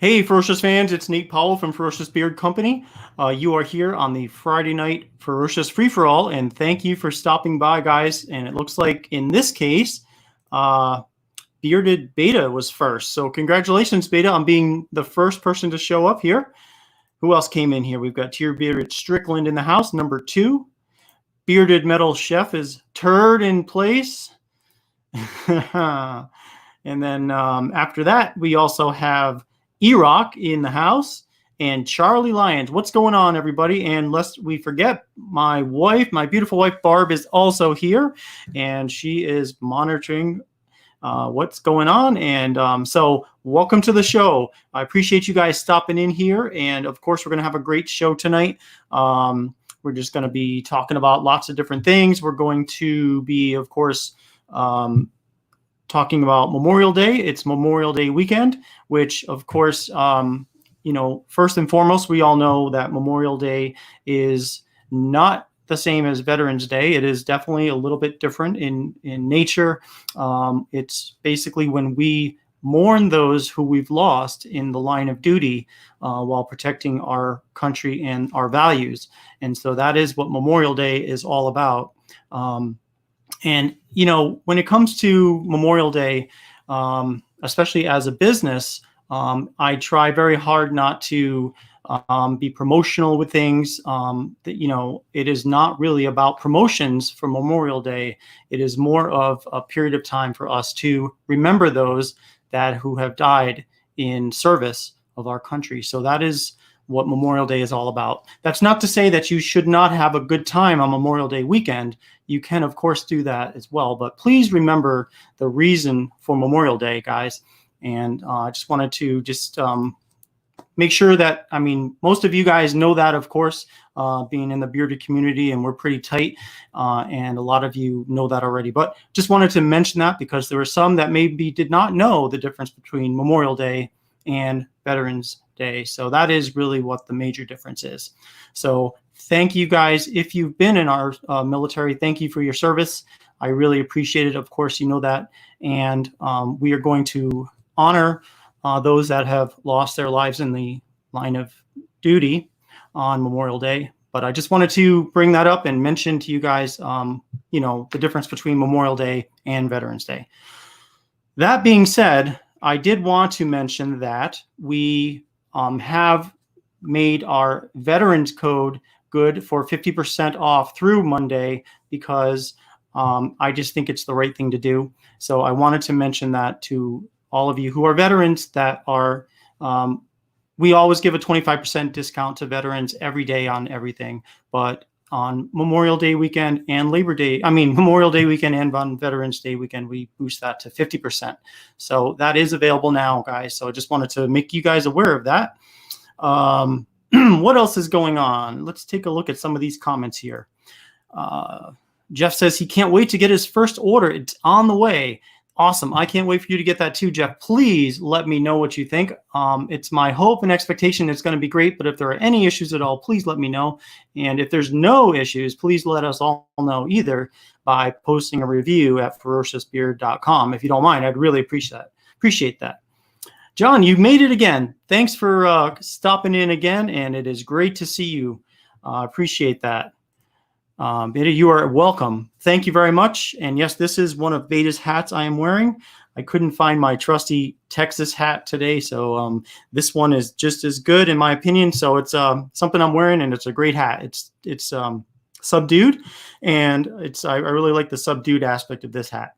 Hey, Ferocious fans, it's Nate Powell from Ferocious Beard Company. You are here on the Friday night Ferocious Free-for-All, and thank you for stopping by, guys. And it looks like in this case, Bearded Beta was first. So congratulations, Beta, on being the first person to show up here. Who else came in here? We've got Tier Bearded Strickland in the house, number 2. Bearded Metal Chef is Turd in place. And then after that, we also have E-Rock in the house and Charlie Lyons. What's going on, everybody? And lest we forget, my wife, my beautiful wife, Barb, is also here, and she is monitoring what's going on. And so welcome to the show. I appreciate you guys stopping in here. And of course, we're going to have a great show tonight. We're just going to be talking about lots of different things. We're going to be, of course, talking about Memorial Day. It's Memorial Day weekend, which, of course, first and foremost, we all know that Memorial Day is not the same as Veterans Day. It is definitely a little bit different in nature. It's basically when we mourn those who we've lost in the line of duty while protecting our country and our values. And so that is what Memorial Day is all about. And, when it comes to Memorial Day, especially as a business, I try very hard not to be promotional with things. It is not really about promotions for Memorial Day. It is more of a period of time for us to remember those who have died in service of our country. So that is what Memorial Day is all about. That's not to say that you should not have a good time on Memorial Day weekend. You can, of course, do that as well. But please remember the reason for Memorial Day, guys. And I just wanted to make sure that, most of you guys know that, of course, being in the bearded community, and we're pretty tight, and a lot of you know that already. But just wanted to mention that because there were some that maybe did not know the difference between Memorial Day and Veterans Day. So that is really what the major difference is. So thank you guys. If you've been in our military, thank you for your service. I really appreciate it. Of course, you know that. And we are going to honor those that have lost their lives in the line of duty on Memorial Day. But I just wanted to bring that up and mention to you guys, the difference between Memorial Day and Veterans Day. That being said, I did want to mention that we have made our Veterans Code good for 50% off through Monday because I just think it's the right thing to do. So I wanted to mention that to all of you who are veterans that are, we always give a 25% discount to veterans every day on everything, but on Memorial Day weekend and Memorial Day weekend and on Veterans Day weekend, we boost that to 50%. So that is available now, guys. So I just wanted to make you guys aware of that. What else is going on? Let's take a look at some of these comments here. Jeff says he can't wait to get his first order. It's on the way. Awesome. I can't wait for you to get that too, Jeff. Please let me know what you think. It's my hope and expectation it's going to be great, but if there are any issues at all, please let me know. And if there's no issues, please let us all know by posting a review at ferociousbeard.com. If you don't mind, I'd really appreciate that. John, you made it again. Thanks for stopping in again, and it is great to see you. Appreciate that. Beta, you are welcome. Thank you very much. And yes, this is one of Beta's hats I am wearing. I couldn't find my trusty Texas hat today, so this one is just as good in my opinion. So it's something I'm wearing, and it's a great hat. It's subdued, and I really like the subdued aspect of this hat.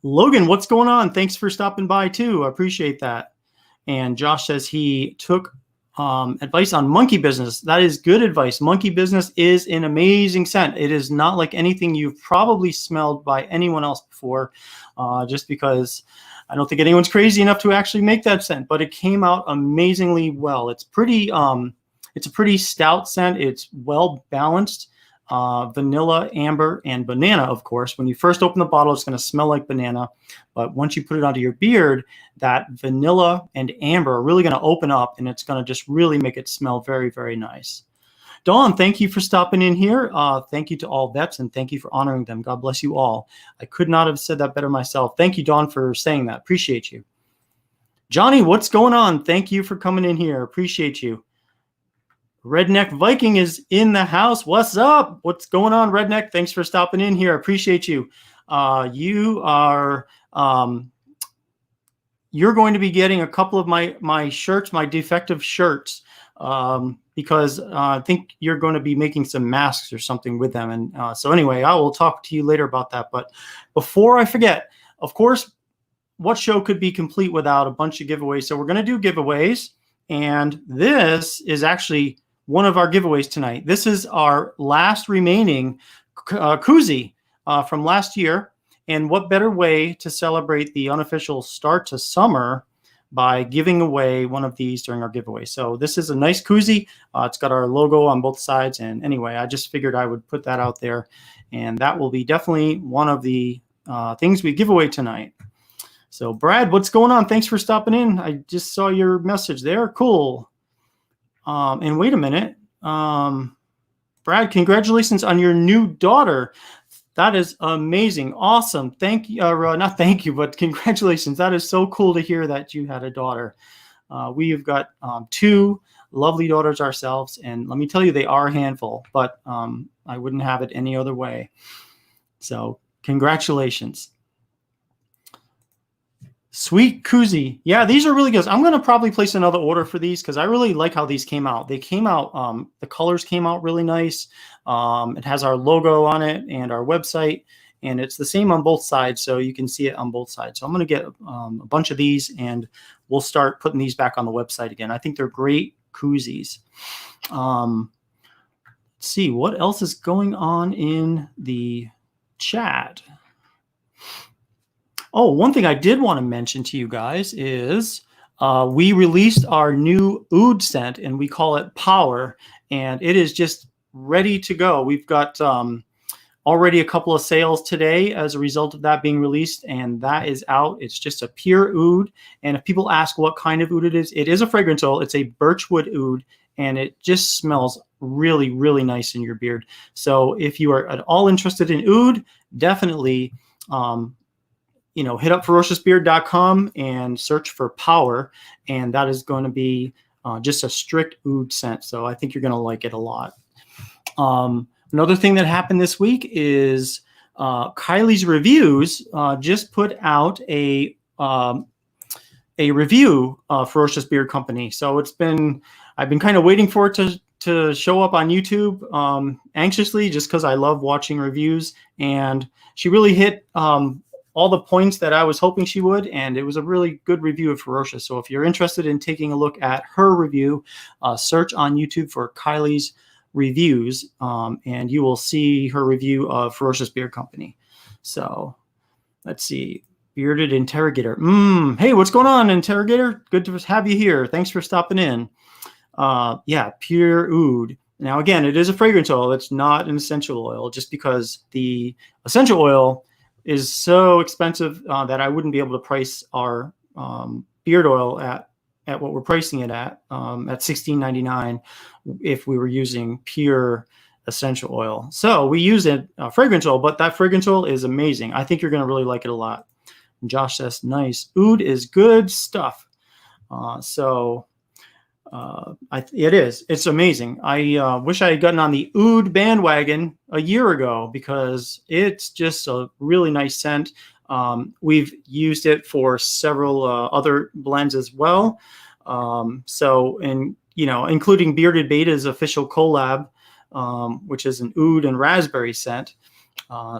Logan, what's going on? Thanks for stopping by too. I appreciate that. And Josh says he took advice on monkey business. That is good advice. Monkey business is an amazing scent. It is not like anything you've probably smelled by anyone else before, just because I don't think anyone's crazy enough to actually make that scent, but it came out amazingly well. It's a pretty stout scent. It's well balanced. Vanilla, amber, and banana, of course. When you first open the bottle, it's going to smell like banana. But once you put it onto your beard, that vanilla and amber are really going to open up, and it's going to just really make it smell very, very nice. Dawn, thank you for stopping in here. Thank you to all vets, and thank you for honoring them. God bless you all. I could not have said that better myself. Thank you, Dawn, for saying that. Appreciate you. Johnny, what's going on? Thank you for coming in here. Appreciate you. Redneck Viking is in the house. What's up? What's going on, Redneck? Thanks for stopping in here. Appreciate you. You are you're going to be getting a couple of my shirts, my defective shirts, because I think you're going to be making some masks or something with them. And so anyway, I will talk to you later about that. But before I forget, of course, what show could be complete without a bunch of giveaways? So we're going to do giveaways, and this is actually one of our giveaways tonight. This is our last remaining koozie from last year. And what better way to celebrate the unofficial start to summer by giving away one of these during our giveaway. So this is a nice koozie. It's got our logo on both sides. And anyway, I just figured I would put that out there. And that will be definitely one of the things we give away tonight. So Brad, what's going on? Thanks for stopping in. I just saw your message there. Cool. And wait a minute. Brad, congratulations on your new daughter. That is amazing. Awesome. Thank you. Not thank you, but congratulations. That is so cool to hear that you had a daughter. We've got two lovely daughters ourselves. And let me tell you, they are a handful, but I wouldn't have it any other way. So congratulations. Sweet koozie. Yeah, these are really good. I'm going to probably place another order for these because I really like how these came out. They came out, the colors came out really nice. It has our logo on it and our website, and it's the same on both sides, so you can see it on both sides. So I'm going to get a bunch of these, and we'll start putting these back on the website again. I think they're great koozies. Let's see, what else is going on in the chat? Oh, one thing I did want to mention to you guys is we released our new oud scent, and we call it Power, and it is just ready to go. We've got already a couple of sales today as a result of that being released, and that is out. It's just a pure oud, and if people ask what kind of oud it is a fragrance oil. It's a birchwood oud, and it just smells really, really nice in your beard. So if you are at all interested in oud, definitely hit up ferociousbeard.com and search for Power, and that is going to be just a strict oud scent. So I think you're going to like it a lot. Another thing that happened this week is Kylie's Reviews just put out a review of Ferocious Beard Company. So I've been kind of waiting for it to show up on YouTube anxiously, just because I love watching reviews, and she really hit all the points that I was hoping she would, and it was a really good review of Ferocious. So if you're interested in taking a look at her review, search on YouTube for Kylie's Reviews, and you will see her review of Ferocious Beard Company. So let's see. Bearded Interrogator. Hey, what's going on, Interrogator? Good to have you here. Thanks for stopping in. Yeah, pure oud. Now, again, it is a fragrance oil. It's not an essential oil, just because the essential oil is so expensive that I wouldn't be able to price our beard oil at what we're pricing it at $16.99 if we were using pure essential oil. So we use a fragrance oil, but that fragrance oil is amazing. I think you're going to really like it a lot. And Josh says, nice. Oud is good stuff. It is. It's amazing. I wish I had gotten on the oud bandwagon a year ago, because it's just a really nice scent. We've used it for several other blends as well. Including Bearded Beta's official collab, which is an oud and raspberry scent.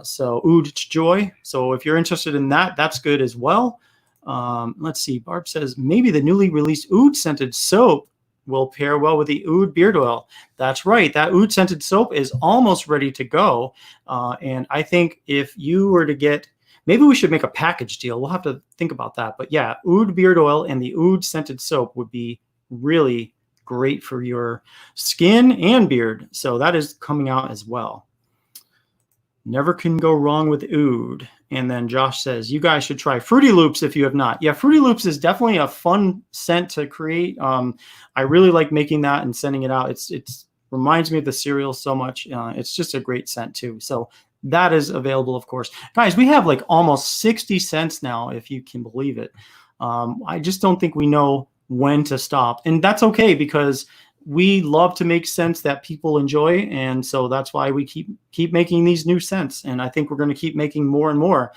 So Oud Joy. So if you're interested in that, that's good as well. Let's see. Barb says maybe the newly released oud scented soap will pair well with the oud beard oil. That's right. That oud scented soap is almost ready to go. And I think if you were to get, maybe we should make a package deal. We'll have to think about that. But yeah, oud beard oil and the oud scented soap would be really great for your skin and beard. So that is coming out as well. Never can go wrong with oud. And then Josh says, you guys should try Fruity Loops if you have not. Yeah, Fruity Loops is definitely a fun scent to create. I really like making that and sending it out. It's reminds me of the cereal so much. It's just a great scent too. So that is available, of course. Guys, we have like almost 60 cents now, if you can believe it. I just don't think we know when to stop. And that's okay, because we love to make scents that people enjoy. And so that's why we keep making these new scents. And I think we're going to keep making more and more.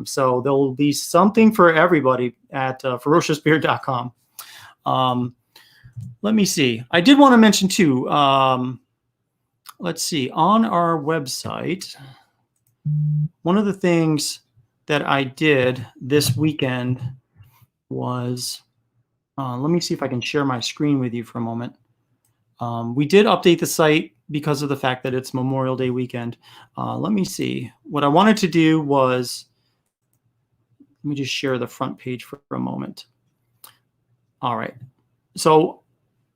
So there will be something for everybody at ferociousbeard.com. Let me see. I did want to mention too, let's see, on our website, one of the things that I did this weekend was, let me see if I can share my screen with you for a moment. We did update the site because of the fact that it's Memorial Day weekend. Let me see. What I wanted to do was, let me just share the front page for a moment. All right. So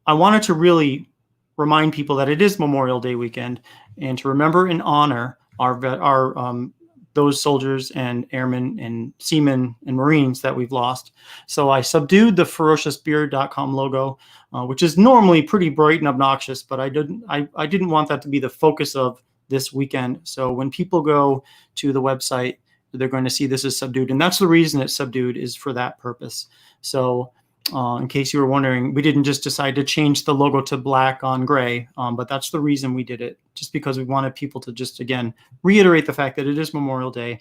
I wanted to really remind people that it is Memorial Day weekend, and to remember and honor our those soldiers and airmen and seamen and Marines that we've lost. So I subdued the ferociousbeard.com logo, which is normally pretty bright and obnoxious, but I didn't want that to be the focus of this weekend. So when people go to the website, they're going to see this is subdued, and that's the reason it's subdued, is for that purpose. So in case you were wondering, we didn't just decide to change the logo to black on gray, but that's the reason we did it, just because we wanted people to just, again, reiterate the fact that it is Memorial Day,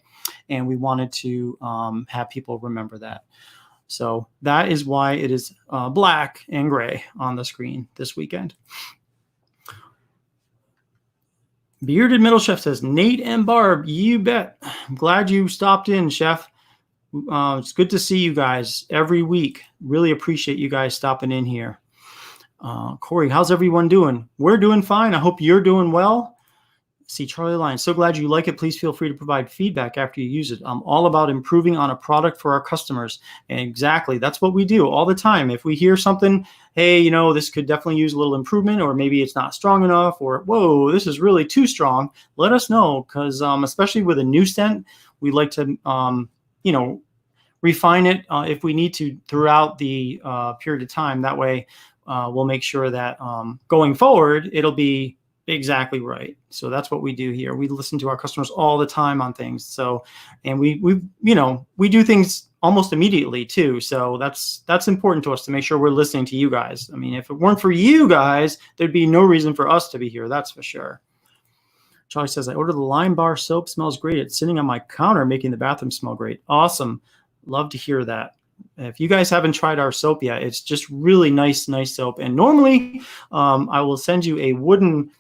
and we wanted to have people remember that. So that is why it is black and gray on the screen this weekend. Bearded Middle Chef says, Nate and Barb, you bet. I'm glad you stopped in, Chef. It's good to see you guys every week. Really appreciate you guys stopping in here. Corey, how's everyone doing? We're doing fine. I hope you're doing well. See, Charlie Lyon, so glad you like it. Please feel free to provide feedback after you use it. I'm all about improving on a product for our customers. And exactly, that's what we do all the time. If we hear something, hey, you know, this could definitely use a little improvement, or maybe it's not strong enough, or whoa, this is really too strong, let us know, because especially with a new scent, we like to you know, refine it if we need to throughout the period of time. That way we'll make sure that going forward, it'll be exactly right. So that's what we do here. We listen to our customers all the time on things. So, and we you know, we do things almost immediately too. So that's important to us, to make sure we're listening to you guys. I mean, if it weren't for you guys, there'd be no reason for us to be here. That's for sure. Charlie says, I ordered the Lime Bar soap. Smells great. It's sitting on my counter, making the bathroom smell great. Awesome. Love to hear that. If you guys haven't tried our soap yet, it's just really nice soap. And normally I will send you a wooden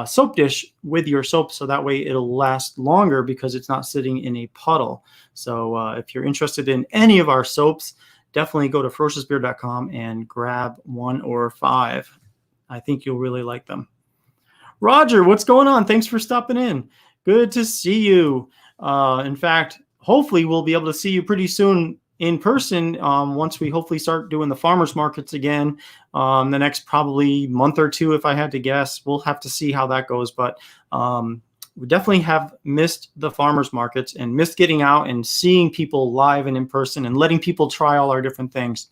soap dish with your soap, so that way it'll last longer because it's not sitting in a puddle. So if you're interested in any of our soaps, definitely go to ferociousbeard.com and grab 1 or 5. I think you'll really like them. Roger, what's going on? Thanks for stopping in. Good to see you. In fact, hopefully we'll be able to see you pretty soon in person once we hopefully start doing the farmers markets again the next probably month or 2, if I had to guess. We'll have to see how that goes. But we definitely have missed the farmers markets and missed getting out and seeing people live and in person and letting people try all our different things.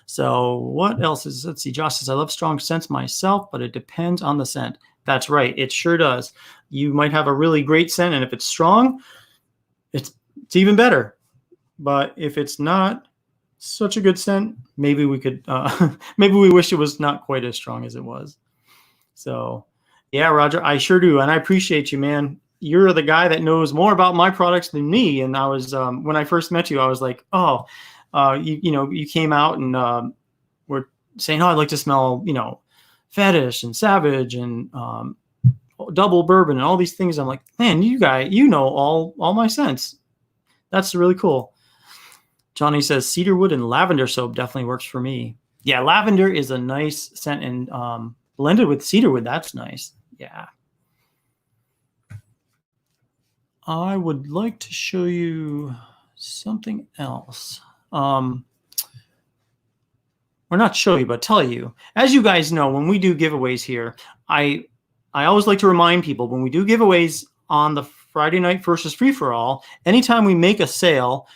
So what else is, let's see, Josh says, I love strong scents myself, but it depends on the scent. That's right. It sure does. You might have a really great scent, and if it's strong, it's even better. But if it's not such a good scent, maybe we could, maybe we wish it was not quite as strong as it was. So yeah, Roger, I sure do. And I appreciate you, man. You're the guy that knows more about my products than me. And I was, when I first met you, I was like, oh, you know, you came out and were saying, oh, I'd like to smell, you know, Fetish and Savage and Double Bourbon and all these things. I'm like, man, you know all my scents. That's really cool. Johnny says cedarwood and lavender soap definitely works for me. Yeah, lavender is a nice scent, and blended with cedarwood, that's nice. Yeah. I would like to show you something else. Or not show you, but tell you. As you guys know, when we do giveaways here, I always like to remind people, when we do giveaways on the Friday night Ferocious free-for-all, anytime we make a sale,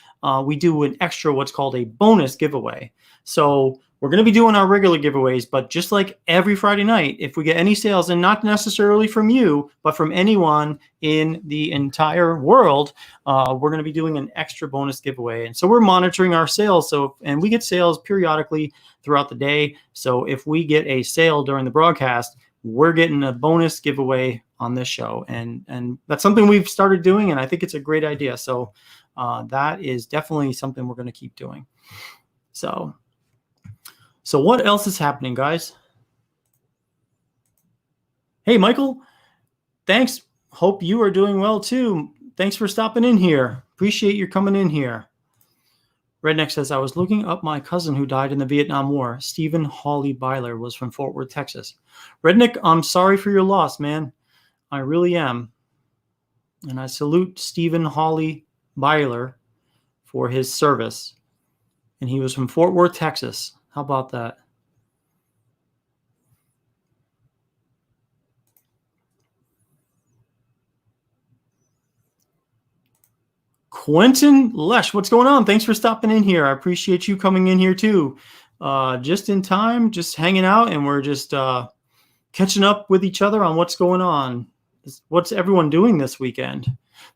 we do an extra, what's called a bonus giveaway. So we're going to be doing our regular giveaways, but just like every Friday night, if we get any sales, and not necessarily from you, but from anyone in the entire world, we're going to be doing an extra bonus giveaway. And so we're monitoring our sales. And we get sales periodically throughout the day. So if we get a sale during the broadcast, we're getting a bonus giveaway on this show. And that's something we've started doing, and I think it's a great idea. So that is definitely something we're going to keep doing. So what else is happening, guys? Hey, Michael, thanks. Hope you are doing well too. Thanks for stopping in here. Appreciate you coming in here. Redneck says, I was looking up my cousin who died in the Vietnam War. Stephen Hawley Byler was from Fort Worth, Texas. Redneck, I'm sorry for your loss, man. I really am. And I salute Stephen Hawley Byler for his service. And he was from Fort Worth, Texas. How about that? Quentin Lesh, what's going on? Thanks for stopping in here. I appreciate you coming in here too. Just in time, just hanging out, and we're just catching up with each other on what's going on. What's everyone doing this weekend?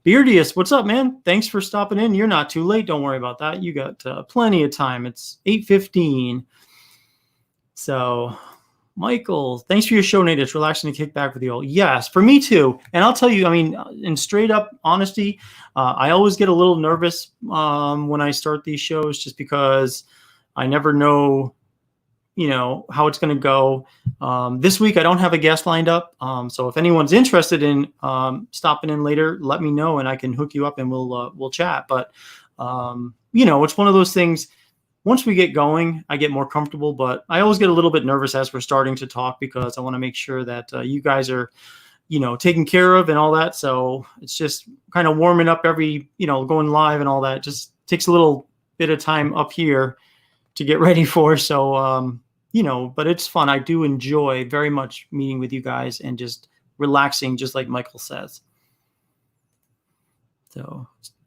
Beardius, what's up, man? Thanks for stopping in. You're not too late. Don't worry about that. You got plenty of time. It's 8:15. So, Michael, thanks for your show, Nate. It's relaxing to kick back with you all. Yes, for me too. And I'll tell you, I mean, in straight up honesty, I always get a little nervous when I start these shows, just because I never know, how it's going to go. This week, I don't have a guest lined up. So if anyone's interested in stopping in later, let me know and I can hook you up and we'll chat. But, it's one of those things. Once we get going, I get more comfortable, but I always get a little bit nervous as we're starting to talk, because I want to make sure that you guys are, taken care of and all that. So it's just kind of warming up going live and all that. Just takes a little bit of time up here to get ready for. So, but it's fun. I do enjoy very much meeting with you guys and just relaxing, just like Michael says.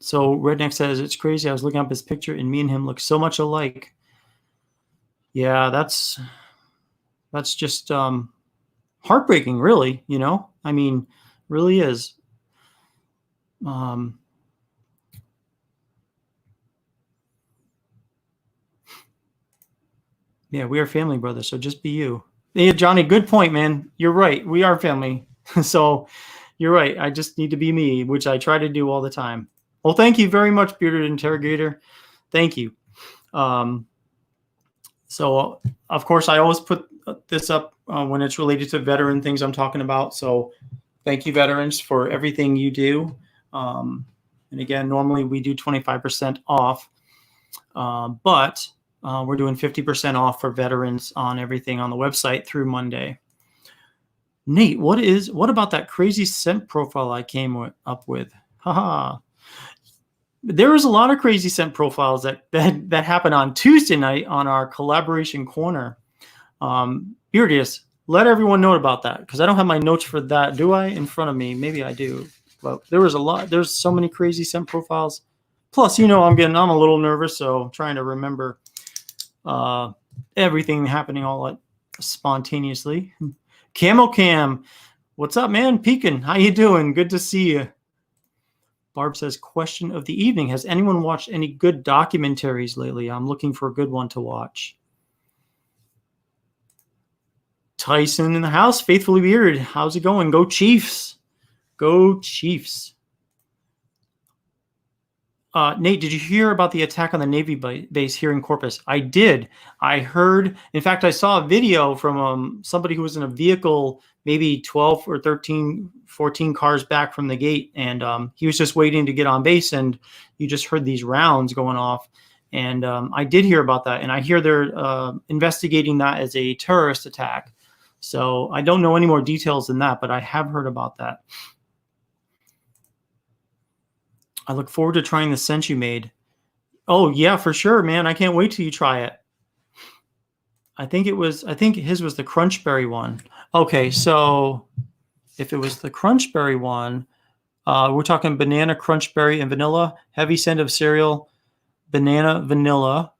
So Redneck says, it's crazy. I was looking up his picture and me and him look so much alike. Yeah, that's just heartbreaking, really, I mean, really is. Yeah, we are family, brother. So just be you. Yeah, Johnny, good point, man. You're right. We are family. So you're right. I just need to be me, which I try to do all the time. Well, thank you very much, Bearded Interrogator. Thank you. So, of course, I always put this up when it's related to veteran things I'm talking about. So thank you, veterans, for everything you do. And again, normally we do 25% off, but we're doing 50% off for veterans on everything on the website through Monday. Nate, what about that crazy scent profile I came up with? Haha. There was a lot of crazy scent profiles that happened on Tuesday night on our collaboration corner. Beardius, let everyone know about that, because I don't have my notes for that. Do I in front of me? Maybe I do. But there was a lot. There's so many crazy scent profiles. Plus, I'm a little nervous, so trying to remember everything happening all spontaneously. Camo Cam, what's up, man? Pekin, how you doing? Good to see you. Barb says, question of the evening. Has anyone watched any good documentaries lately? I'm looking for a good one to watch. Tyson in the house, faithfully bearded. How's it going? Go Chiefs. Go Chiefs. Nate, did you hear about the attack on the Navy base here in Corpus? I did. I heard, in fact, I saw a video from somebody who was in a vehicle, maybe 12 or 13, 14 cars back from the gate. And he was just waiting to get on base. And you just heard these rounds going off. And I did hear about that. And I hear they're investigating that as a terrorist attack. So I don't know any more details than that, but I have heard about that. I look forward to trying the scent you made. Oh, yeah, for sure, man. I can't wait till you try it. I think his was the Crunchberry one. Okay, so if it was the Crunchberry one, we're talking banana, Crunchberry, and vanilla. Heavy scent of cereal, banana, vanilla.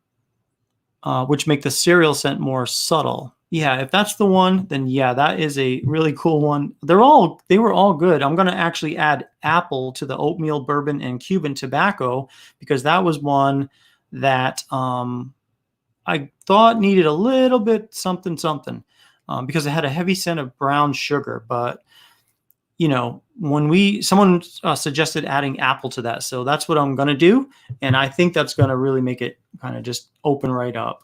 which make the cereal scent more subtle. Yeah, if that's the one, then yeah, that is a really cool one. They were all good. I'm gonna actually add apple to the oatmeal, bourbon, and Cuban tobacco because that was one that I thought needed a little bit something something because it had a heavy scent of brown sugar. But when someone suggested adding apple to that, so that's what I'm gonna do, and I think that's gonna really make it kind of just open right up.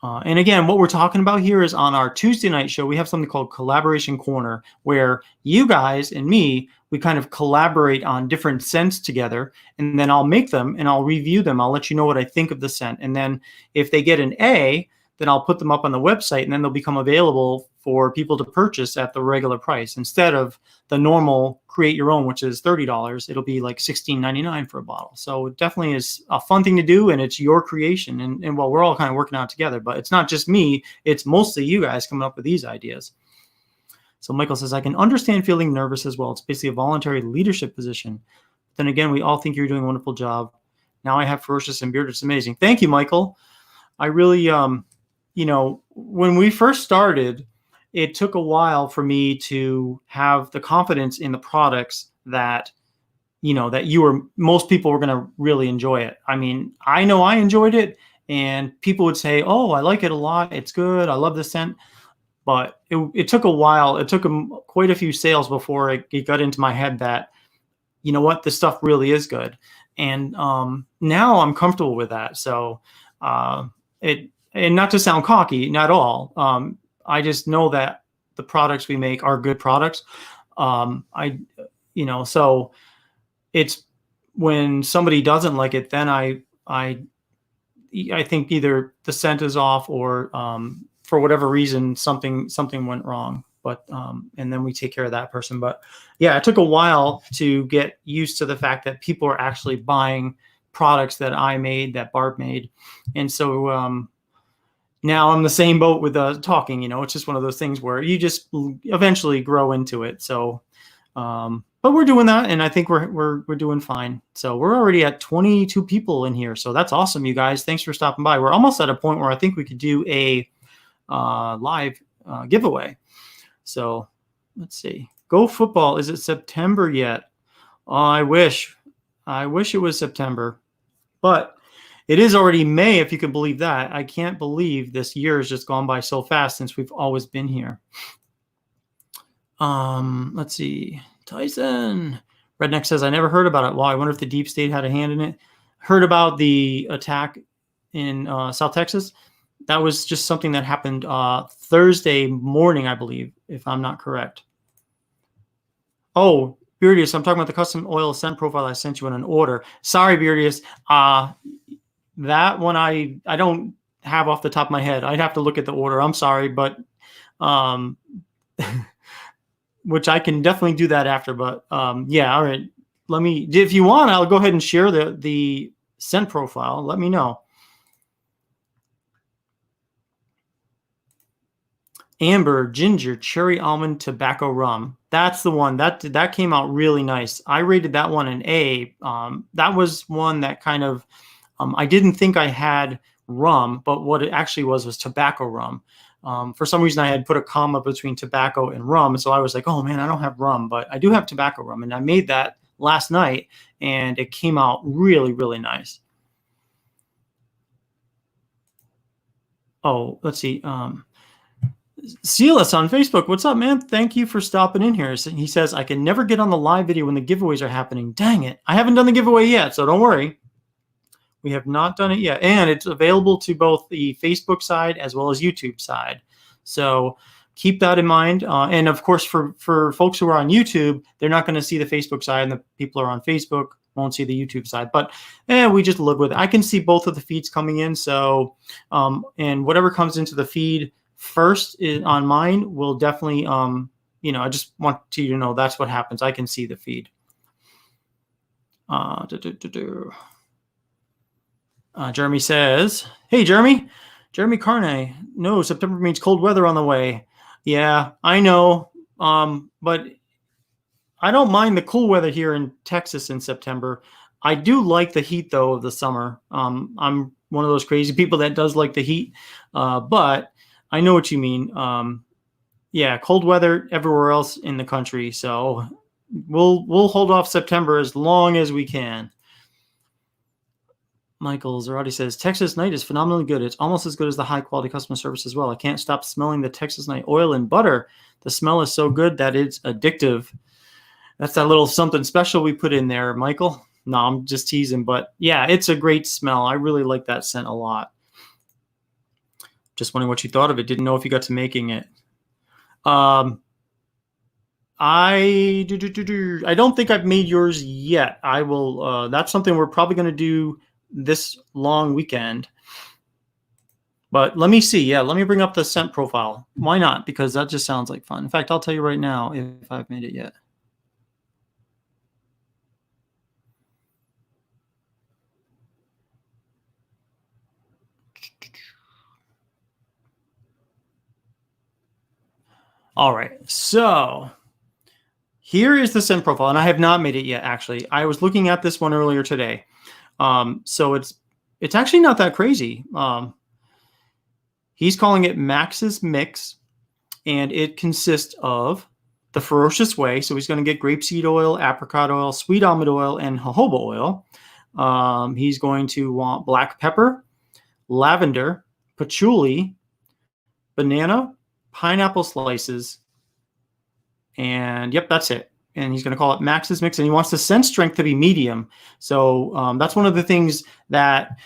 And again, what we're talking about here is on our Tuesday night show, we have something called Collaboration Corner, where you guys and me, we kind of collaborate on different scents together, and then I'll make them and I'll review them. I'll let you know what I think of the scent. And then if they get an A, then I'll put them up on the website and then they'll become available for people to purchase at the regular price. Instead of the normal create your own, which is $30, it'll be like $16.99 for a bottle. So it definitely is a fun thing to do, and it's your creation. And well, we're all kind of working out together, but it's not just me, it's mostly you guys coming up with these ideas. So Michael says, I can understand feeling nervous as well. It's basically a voluntary leadership position. Then again, we all think you're doing a wonderful job. Now I have Ferocious and Bearded. It's amazing. Thank you, Michael. I really, when we first started, it took a while for me to have the confidence in the products that, most people were going to really enjoy it. I mean, I know I enjoyed it, and people would say, oh, I like it a lot. It's good. I love the scent. But it took a while. It took quite a few sales before it got into my head that, you know what, this stuff really is good. And now I'm comfortable with that. So and not to sound cocky, not at all. I just know that the products we make are good products. So it's when somebody doesn't like it, then I think either the scent is off or for whatever reason something went wrong. But and then we take care of that person. But yeah, it took a while to get used to the fact that people are actually buying products that I made, that Barb made, and so. Now I'm the same boat with talking, it's just one of those things where you just eventually grow into it. So, but we're doing that, and I think we're doing fine. So we're already at 22 people in here. So that's awesome, you guys. Thanks for stopping by. We're almost at a point where I think we could do a live giveaway. So let's see. Go Football. Is it September yet? Oh, I wish it was September, but it is already May, if you can believe that. I can't believe this year has just gone by so fast since we've always been here. Let's see. Tyson. Redneck says, I never heard about it. Well, I wonder if the deep state had a hand in it. Heard about the attack in South Texas. That was just something that happened Thursday morning, I believe, if I'm not correct. Oh, Beardius, I'm talking about the custom oil scent profile I sent you in an order. Sorry, Beardius. That one I don't have off the top of my head. I'd have to look at the order. I'm sorry, but which I can definitely do that after. But yeah, all right. If you want, I'll go ahead and share the scent profile. Let me know. Amber, ginger, cherry almond, tobacco rum. That's the one that came out really nice. I rated that one an A. That was one that kind of I didn't think I had rum, but what it actually was tobacco rum. For some reason, I had put a comma between tobacco and rum, so I was like, "Oh man, I don't have rum, but I do have tobacco rum." And I made that last night, and it came out really, really nice. Oh, let's see. Silas on Facebook. What's up, man? Thank you for stopping in here. He says, I can never get on the live video when the giveaways are happening. Dang it. I haven't done the giveaway yet, so don't worry. We have not done it yet. And it's available to both the Facebook side as well as YouTube side. So keep that in mind. And of course, for folks who are on YouTube, they're not going to see the Facebook side, and the people who are on Facebook won't see the YouTube side. But we just live with it. I can see both of the feeds coming in. So, and whatever comes into the feed first on mine will definitely, I just want you to know that's what happens. I can see the feed. Jeremy says, hey, Jeremy Carney. No, September means cold weather on the way. Yeah, I know. But I don't mind the cool weather here in Texas in September. I do like the heat though of the summer. I'm one of those crazy people that does like the heat. But I know what you mean. Yeah, cold weather everywhere else in the country. So we'll hold off September as long as we can. Michael Zarati says, Texas Night is phenomenally good. It's almost as good as the high-quality customer service as well. I can't stop smelling the Texas Night oil and butter. The smell is so good that it's addictive. That's that little something special we put in there, Michael. No, I'm just teasing. But, yeah, it's a great smell. I really like that scent a lot. Just wondering what you thought of it. Didn't know if you got to making it. I don't think I've made yours yet. I will. That's something we're probably going to do this long weekend. But let me see. Yeah, let me bring up the scent profile. Why not? Because that just sounds like fun. In fact, I'll tell you right now if I've made it yet. All right. So here is the scent profile, and I have not made it yet, actually. I was looking at this one earlier today. So it's actually not that crazy. He's calling it Max's Mix, and it consists of the Ferocious Way. So he's going to get grapeseed oil, apricot oil, sweet almond oil, and jojoba oil. He's going to want black pepper, lavender, patchouli, banana, pineapple slices, and yep, that's it. And he's going to call it Max's Mix, and he wants the scent strength to be medium. So that's one of the things that,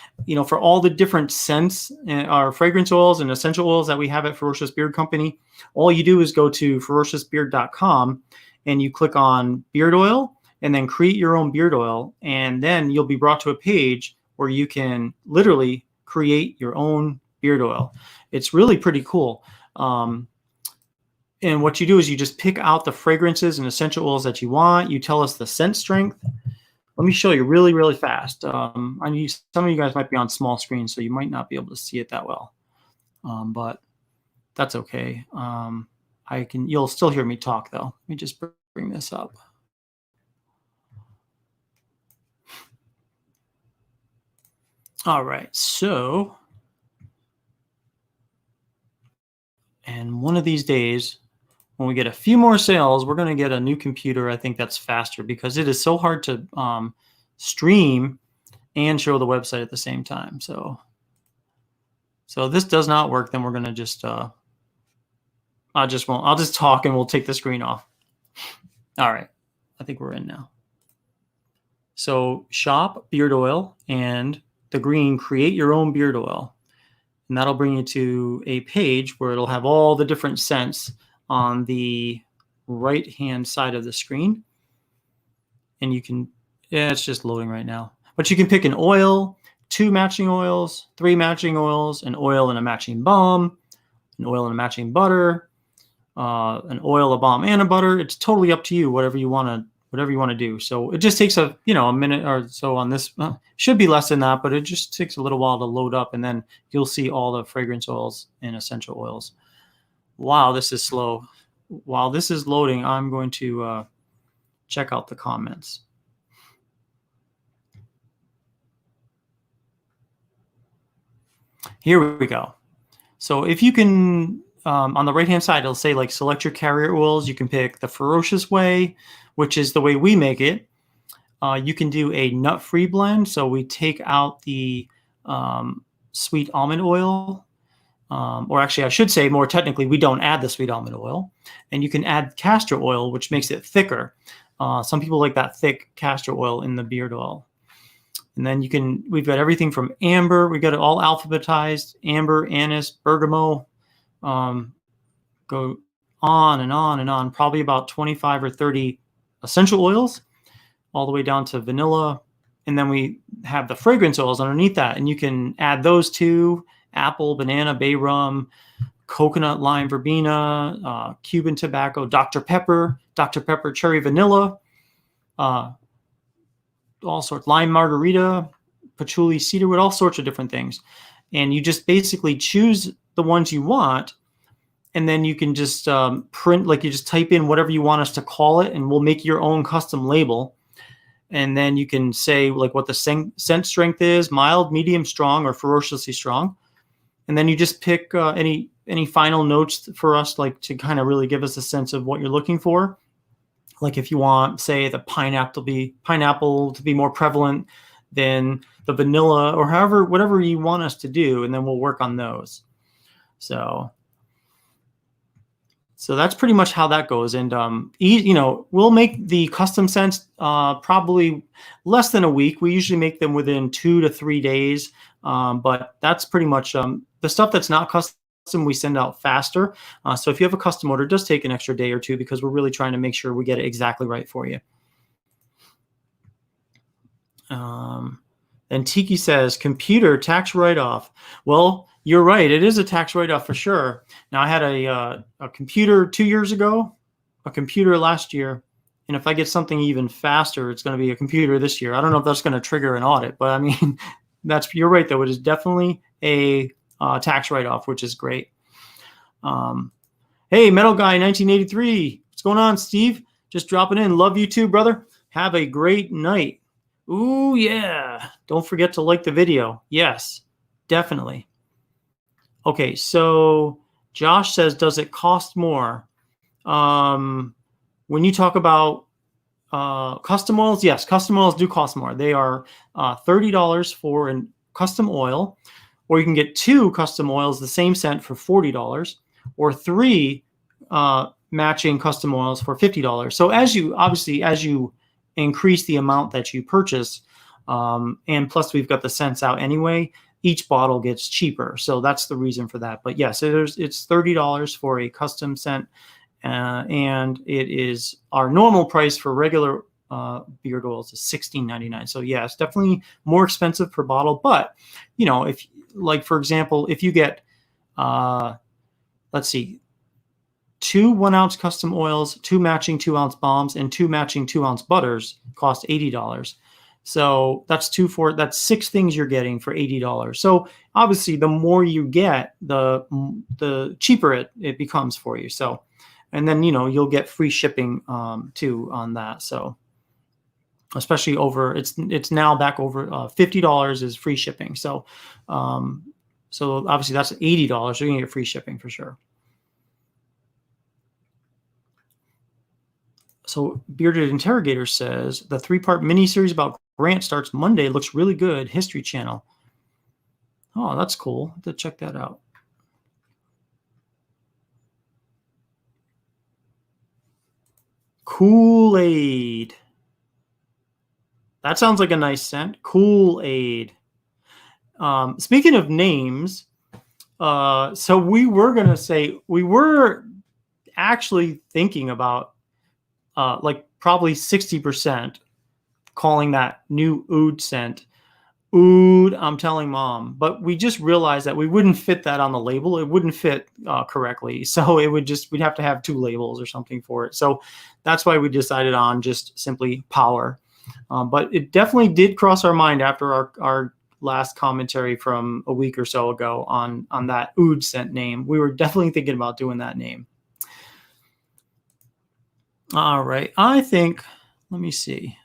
for all the different scents or fragrance oils and essential oils that we have at Ferocious Beard Company, all you do is go to ferociousbeard.com and you click on beard oil and then create your own beard oil. And then you'll be brought to a page where you can literally create your own beard oil. It's really pretty cool. And what you do is you just pick out the fragrances and essential oils that you want. You tell us the scent strength. Let me show you really, really fast. Some of you guys might be on small screens, so you might not be able to see it that well. But that's okay. You'll still hear me talk though. Let me just bring this up. All right, so, and one of these days, when we get a few more sales, we're going to get a new computer. I think that's faster because it is so hard to stream and show the website at the same time. So if this does not work, then we're going to just, I'll just talk and we'll take the screen off. All right. I think we're in now. So shop beard oil and the green, create your own beard oil. And that'll bring you to a page where it'll have all the different scents on the right-hand side of the screen. And you can, it's just loading right now. But you can pick an oil, 2 matching oils, 3 matching oils, an oil and a matching balm, an oil and a matching butter, an oil, a balm, and a butter. It's totally up to you, whatever you want to do. So it just takes a minute or so on this. Should be less than that, but it just takes a little while to load up, and then you'll see all the fragrance oils and essential oils. Wow, this is slow. While this is loading, I'm going to check out the comments. Here we go. So if you can, on the right-hand side, it'll say like select your carrier oils. You can pick the Ferocious Way, which is the way we make it. You can do a nut-free blend. So we take out the sweet almond oil. Or actually, I should say more technically, we don't add the sweet almond oil. And you can add castor oil, which makes it thicker. Some people like that thick castor oil in the beard oil. And then we've got everything from amber. We got it all alphabetized: amber, anise, bergamot. Go on and on and on. Probably about 25 or 30 essential oils, all the way down to vanilla. And then we have the fragrance oils underneath that. And you can add those too: apple, banana, bay rum, coconut, lime, verbena, Cuban tobacco, Dr. Pepper, cherry vanilla, all sorts, lime margarita, patchouli, cedarwood, all sorts of different things. And you just basically choose the ones you want, and then you can just print, like you just type in whatever you want us to call it, and we'll make your own custom label. and then you can say like what the scent strength is: mild, medium, strong, or ferociously strong. And then you just pick any final notes for us, like to kind of really give us a sense of what you're looking for. Like if you want, say, the pineapple to be more prevalent than the vanilla, or whatever you want us to do, and then we'll work on those. So that's pretty much how that goes. And we'll make the custom scents probably less than a week. We usually make them within 2 to 3 days. But that's pretty much the stuff that's not custom, we send out faster. So if you have a custom order, it does take an extra day or two, because we're really trying to make sure we get it exactly right for you. And Tiki says, computer tax write-off. Well, you're right. It is a tax write-off for sure. Now, I had a computer 2 years ago, a computer last year, and if I get something even faster, it's going to be a computer this year. I don't know if that's going to trigger an audit, but I mean, you're right, though. It is definitely a tax write-off, which is great. Hey, Metal Guy 1983. What's going on, Steve? Just dropping in. Love you too, brother. Have a great night. Ooh, yeah. Don't forget to like the video. Yes, definitely. Okay, so Josh says, does it cost more? When you talk about custom oils, yes, custom oils do cost more. They are $30 for a custom oil, or you can get 2 custom oils, the same scent, for $40, or 3 matching custom oils for $50. So as you increase the amount that you purchase, and plus we've got the scents out anyway, each bottle gets cheaper. So that's the reason for that. But yes, it's $30 for a custom scent, and it is our normal price for regular beard oils is $16.99. So yeah, it's definitely more expensive per bottle. But if, like, for example, if you get let's see, 2 1-ounce custom oils, 2 matching 2-ounce balms, and 2 matching 2-ounce butters cost $80. So that's 6 things you're getting for $80. So obviously, the more you get, the cheaper it becomes for you. So, and then you'll get free shipping too on that. So especially it's now back over $50 is free shipping. So so obviously that's $80. So you're gonna get free shipping for sure. So Bearded Interrogator says, the 3-part miniseries about Grant starts Monday. Looks really good. History Channel. Oh, that's cool. I have to check that out. Kool-Aid. That sounds like a nice scent. Kool-Aid. Speaking of names, so we were actually thinking about like probably 60% calling that new oud scent oud, I'm telling mom. But we just realized that we wouldn't fit that on the label. It wouldn't fit correctly. So we'd have to have 2 labels or something for it. So that's why we decided on just simply power. But it definitely did cross our mind after our last commentary from a week or so ago on that oud scent name. We were definitely thinking about doing that name. All right. I think, let me see.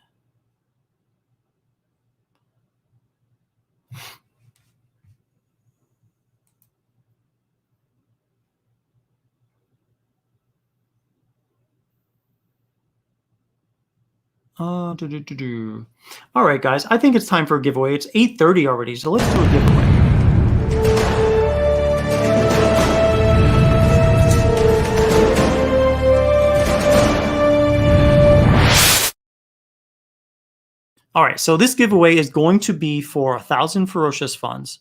All right, guys. I think it's time for a giveaway. It's 8:30 already, so let's do a giveaway. All right, so this giveaway is going to be for 1,000 Ferocious funds.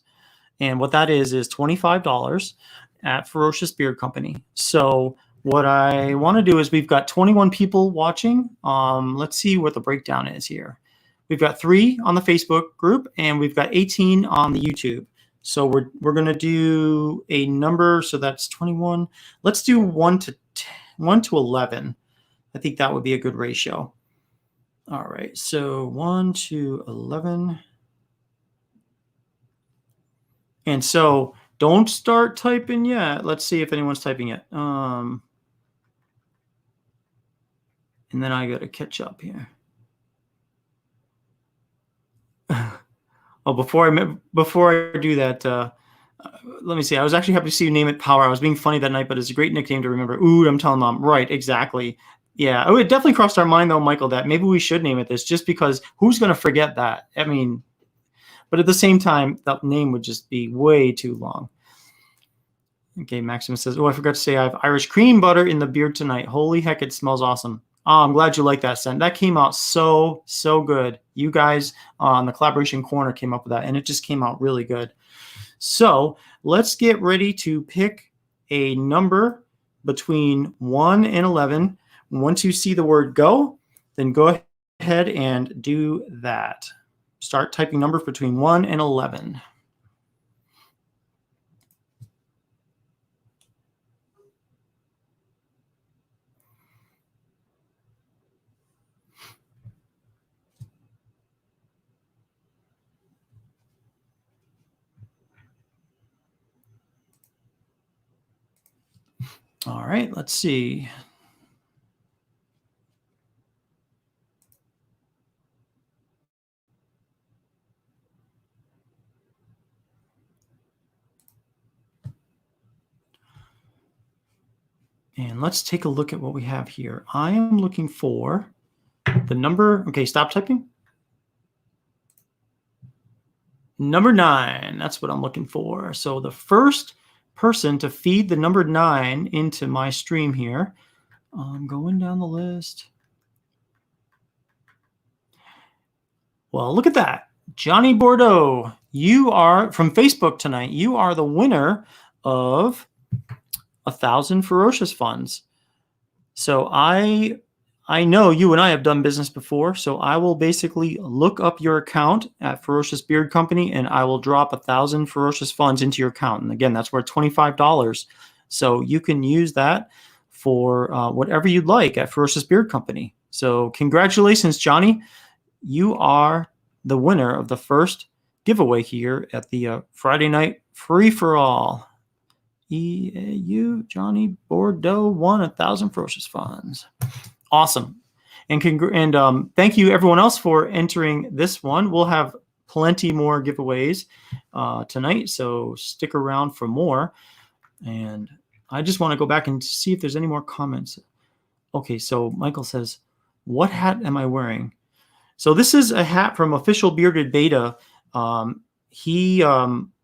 And what that is $25 at Ferocious Beard Company. So what I want to do is, we've got 21 people watching. Let's see what the breakdown is here. We've got 3 on the Facebook group, and we've got 18 on the YouTube. So we're going to do a number. So that's 21. Let's do 1 to 11. I think that would be a good ratio. All right. So 1 to 11. And so don't start typing yet. Let's see if anyone's typing yet. And then I got to catch up here. Oh, before I do that, let me see. I was actually happy to see you name it Power. I was being funny that night, but it's a great nickname to remember. Ooh, I'm telling Mom. Right, exactly. Yeah. Oh, it definitely crossed our mind though, Michael, that maybe we should name it this, just because who's going to forget that? I mean, but at the same time, that name would just be way too long. Okay, Maximus says, oh, I forgot to say I have Irish cream butter in the beard tonight. Holy heck, it smells awesome. Oh, I'm glad you like that scent. That came out so good. You guys on the collaboration corner came up with that, and it just came out really good. So let's get ready to pick a number between 1 and 11. Once you see the word go, then go ahead and do that. Start typing numbers between 1 and 11. All right, let's see. And let's take a look at what we have here. I am looking for the number. Okay, stop typing. Number 9. That's what I'm looking for. So the first person to feed the number 9 into my stream here. I'm going down the list. Well, look at that. Johnny Bordeaux, you are from Facebook tonight. You are the winner of 1,000 Ferocious funds. So I know you and I have done business before, so I will basically look up your account at Ferocious Beard Company, and I will drop 1,000 Ferocious funds into your account. And again, that's worth $25. So you can use that for whatever you'd like at Ferocious Beard Company. So congratulations, Johnny. You are the winner of the first giveaway here at the Friday night free-for-all. Johnny Bordeaux won 1,000 Ferocious funds. Awesome. And thank you everyone else for entering this one. We'll have plenty more giveaways tonight, so stick around for more. And I just want to go back and see if there's any more comments. Okay, so Michael says, what hat am I wearing? So this is a hat from Official Bearded Beta. He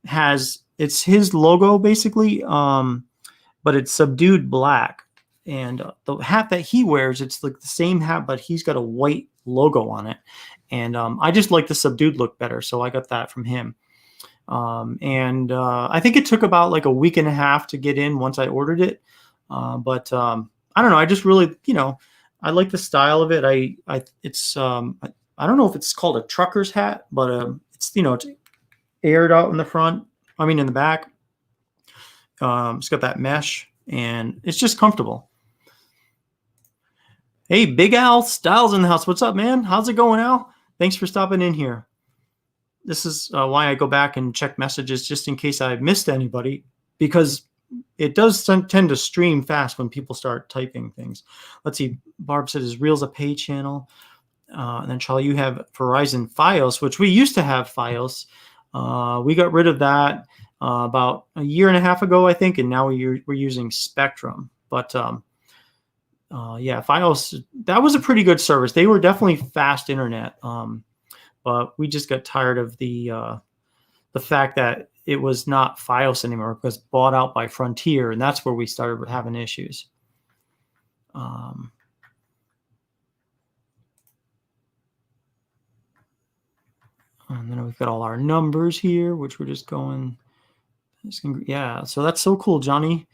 has, it's his logo basically, but it's subdued black. And the hat that he wears, it's like the same hat, but he's got a white logo on it. And I just like the subdued look better, so I got that from him. I think it took about like a week and a half to get in once I ordered it. But I don't know. I just really, I like the style of it. I don't know if it's called a trucker's hat, but it's it's aired out in the front. I mean in the back. It's got that mesh, and it's just comfortable. Hey, Big Al Styles in the house. What's up, man? How's it going, Al? Thanks for stopping in here. This is why I go back and check messages just in case I've missed anybody, because it does tend to stream fast when people start typing things. Let's see. Barb said his Reels a Pay channel. And then Charlie, you have Verizon Fios, which we used to have Fios. We got rid of that about a year and a half ago, I think, and now we're using Spectrum. But yeah, Fios, that was a pretty good service. They were definitely fast internet, but we just got tired of the fact that it was not Fios anymore. It was bought out by Frontier, and that's where we started having issues. And then we've got all our numbers here, which we're just going. Yeah, so that's so cool, Johnny.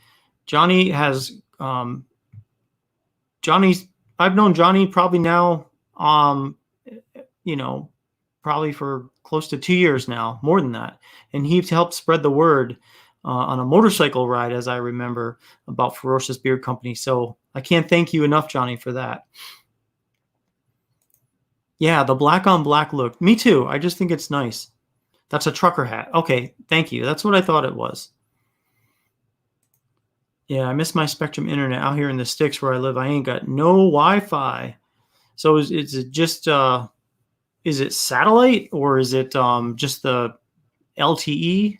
Johnny has I've known Johnny probably now, probably for close to 2 years now, more than that. And he's helped spread the word on a motorcycle ride, as I remember, about Ferocious Beard Company. So I can't thank you enough, Johnny, for that. Yeah, the black on black look. Me too. I just think it's nice. That's a trucker hat. Okay, thank you. That's what I thought it was. Yeah, I miss my Spectrum internet out here in the sticks where I live. I ain't got no Wi-Fi. So it's just is it satellite or is it just the LTE?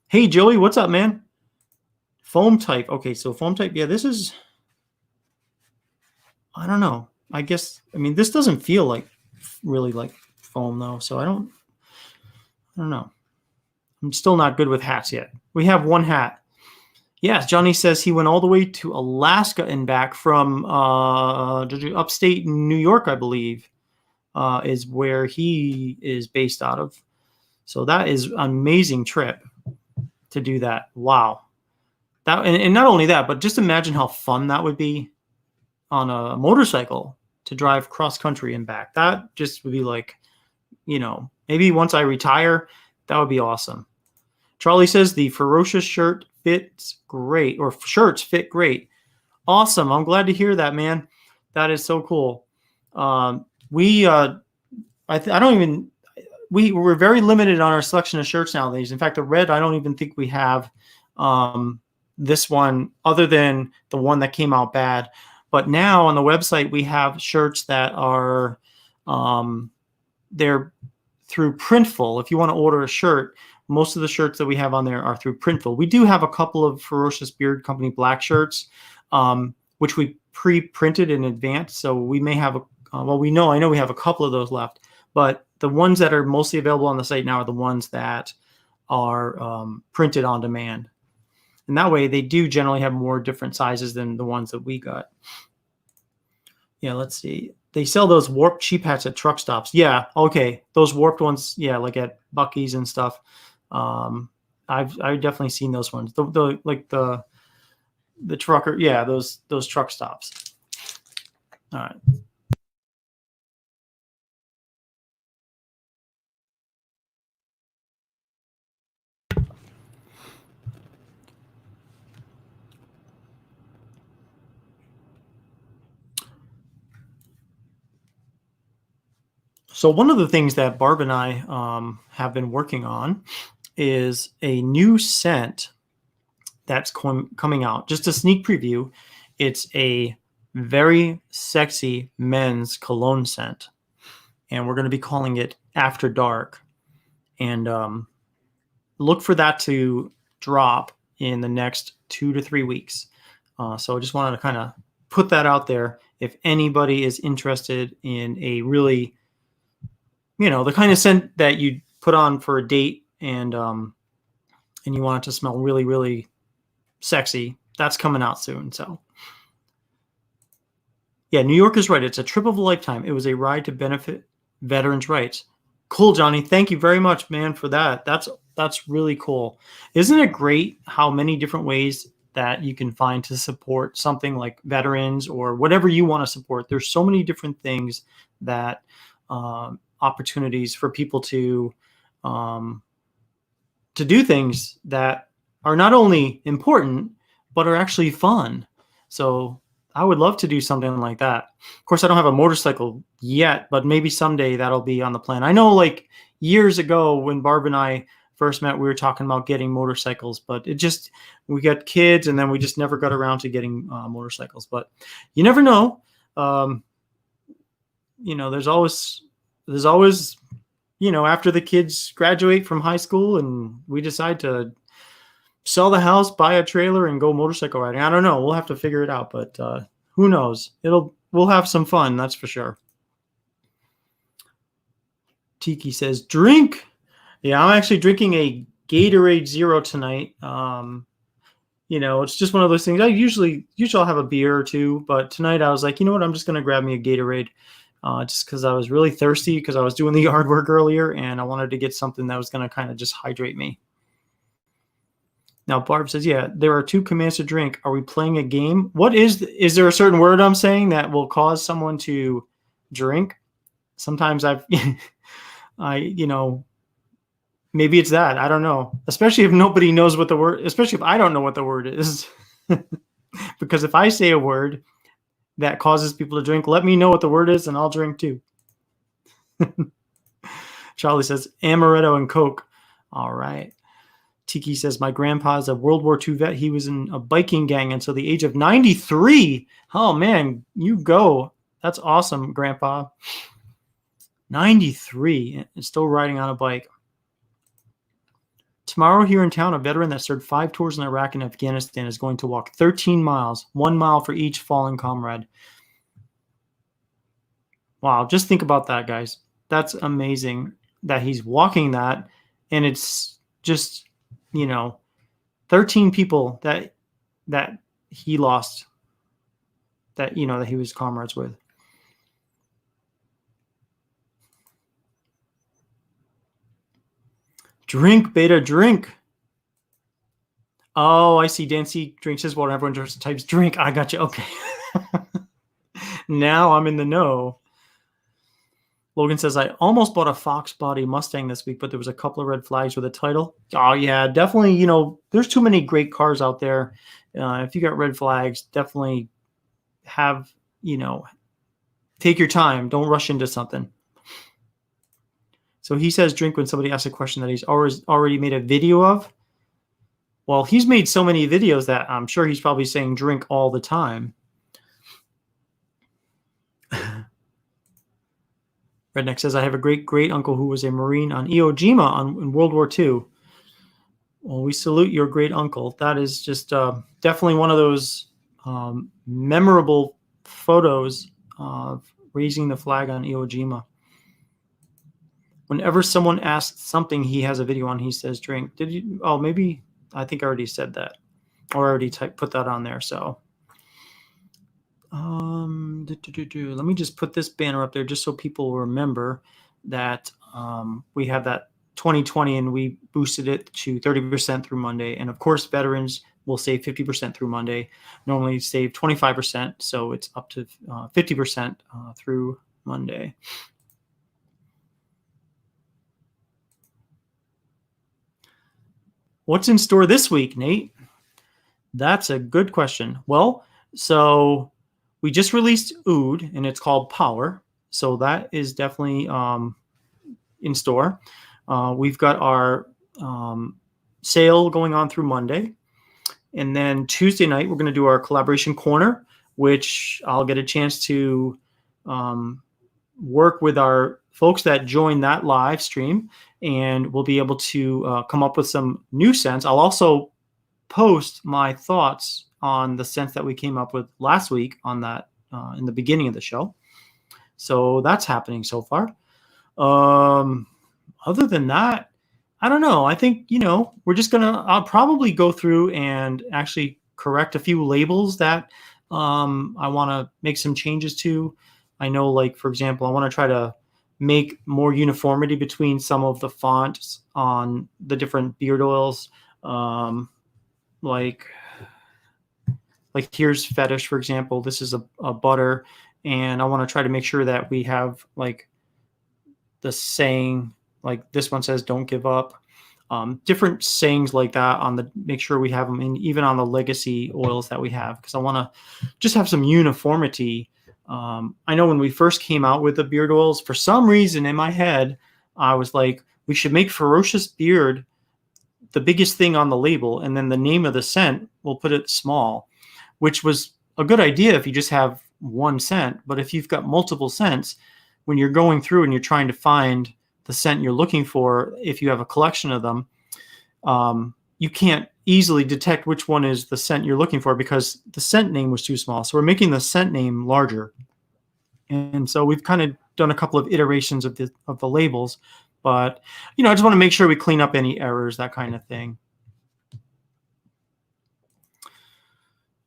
Hey, Joey, what's up, man? Foam type. Okay, so foam type. Yeah, this is, I don't know. I guess, I mean, this doesn't feel like really like foam though. So I don't know. I'm still not good with hats yet. We have one hat. Yes, Johnny says he went all the way to Alaska and back from upstate New York, I believe, is where he is based out of. So that is an amazing trip to do that. Wow. That and not only that, but just imagine how fun that would be on a motorcycle to drive cross country and back. That just would be like, maybe once I retire, that would be awesome. Charlie says the Ferocious shirt fits great, or shirts fit great. Awesome. I'm glad to hear that, man. That is so cool. We're very limited on our selection of shirts nowadays. In fact, the red, I don't even think we have this one other than the one that came out bad. But now on the website, we have shirts that are, they're through Printful. If you want to order a shirt, most of the shirts that we have on there are through Printful. We do have a couple of Ferocious Beard Company black shirts, which we pre-printed in advance. So we may have I know we have a couple of those left, but the ones that are mostly available on the site now are the ones that are printed on demand. And that way they do generally have more different sizes than the ones that we got. Yeah, let's see. They sell those warped cheap hats at truck stops. Yeah, okay. Those warped ones, yeah, like at Buc-ee's and stuff. I've definitely seen those ones. The trucker, yeah, those truck stops. All right. So one of the things that Barb and I have been working on is a new scent that's coming out. Just a sneak preview. It's a very sexy men's cologne scent, and we're going to be calling it After Dark. And look for that to drop in the next 2 to 3 weeks. So I just wanted to kind of put that out there. If anybody is interested in a really, the kind of scent that you put on for a date and you want it to smell really, really sexy, that's coming out soon. So yeah, New York is right. It's a trip of a lifetime. It was a ride to benefit veterans' rights. Cool, Johnny. Thank you very much, man, for that. That's really cool. Isn't it great how many different ways that you can find to support something like veterans or whatever you want to support? There's so many different things that opportunities for people to do things that are not only important, but are actually fun. So I would love to do something like that. Of course, I don't have a motorcycle yet, but maybe someday that'll be on the plan. I know like years ago when Barb and I first met, we were talking about getting motorcycles, but we got kids and then we just never got around to getting motorcycles. But you never know. There's always, after the kids graduate from high school and we decide to sell the house, buy a trailer, and go motorcycle riding. I don't know. We'll have to figure it out, but who knows? We'll have some fun, that's for sure. Tiki says, drink. Yeah, I'm actually drinking a Gatorade Zero tonight. It's just one of those things. Usually I'll have a beer or two, but tonight I was like, you know what? I'm just going to grab me a Gatorade just because I was really thirsty because I was doing the yard work earlier and I wanted to get something that was going to kind of just hydrate me. Now, Barb says, yeah, there are 2 commands to drink. Are we playing a game? Is there a certain word I'm saying that will cause someone to drink? Sometimes maybe it's that. I don't know. Especially if nobody knows what the word, especially if I don't know what the word is. Because if I say a word that causes people to drink, let me know what the word is and I'll drink too. Charlie says, amaretto and Coke. All right. Tiki says, my grandpa's a World War II vet. He was in a biking gang until the age of 93. Oh, man, you go. That's awesome, Grandpa. 93 and still riding on a bike. Tomorrow here in town, a veteran that served 5 tours in Iraq and Afghanistan is going to walk 13 miles, 1 mile for each fallen comrade. Wow, just think about that, guys. That's amazing that he's walking that, and it's just, 13 people that he lost, that he was comrades with. Drink, Beta, drink. Oh, I see. Dancy drinks his water. Everyone just types drink. I got you. Okay. Now I'm in the know. Logan says, I almost bought a Fox Body Mustang this week, but there was a couple of red flags with the title. Oh, yeah, definitely. There's too many great cars out there. If you got red flags, definitely have, take your time. Don't rush into something. So he says drink when somebody asks a question that he's already made a video of. Well, he's made so many videos that I'm sure he's probably saying drink all the time. Redneck says, I have a great uncle who was a Marine on Iwo Jima in World War II. Well, we salute your great uncle. That is just definitely one of those memorable photos of raising the flag on Iwo Jima. Whenever someone asks something he has a video on, he says drink. Did you? Oh, maybe I think I already said that, or already put that on there. So let me just put this banner up there just so people remember that we have that 2020 and we boosted it to 30% through Monday. And of course, veterans will save 50% through Monday. Normally save 25%, so it's up to 50% through Monday. What's in store this week, Nate? That's a good question. Well, so we just released Oud, and it's called Power. So that is definitely in store. We've got our sale going on through Monday. And then Tuesday night, we're going to do our collaboration corner, which I'll get a chance to work with our folks that join that live stream, and we'll be able to come up with some new scents. I'll also post my thoughts on the scents that we came up with last week on that in the beginning of the show. So that's happening so far. Other than that, I don't know. I think, we're just I'll probably go through and actually correct a few labels that I want to make some changes to. I know, like, for example, I want to try to make more uniformity between some of the fonts on the different beard oils. Like here's Fetish, for example. This is a butter, and I want to try to make sure that we have like the saying, like this one says don't give up. Different sayings like that make sure we have them in, even on the legacy oils that we have, because I want to just have some uniformity. I know when we first came out with the beard oils, for some reason in my head, I was like, we should make Ferocious Beard the biggest thing on the label, and then the name of the scent, we'll put it small, which was a good idea if you just have one scent. But if you've got multiple scents, when you're going through and you're trying to find the scent you're looking for, if you have a collection of them, you can't easily detect which one is the scent you're looking for because the scent name was too small. So we're making the scent name larger. And so we've kind of done a couple of iterations of the labels, but I just want to make sure we clean up any errors, that kind of thing.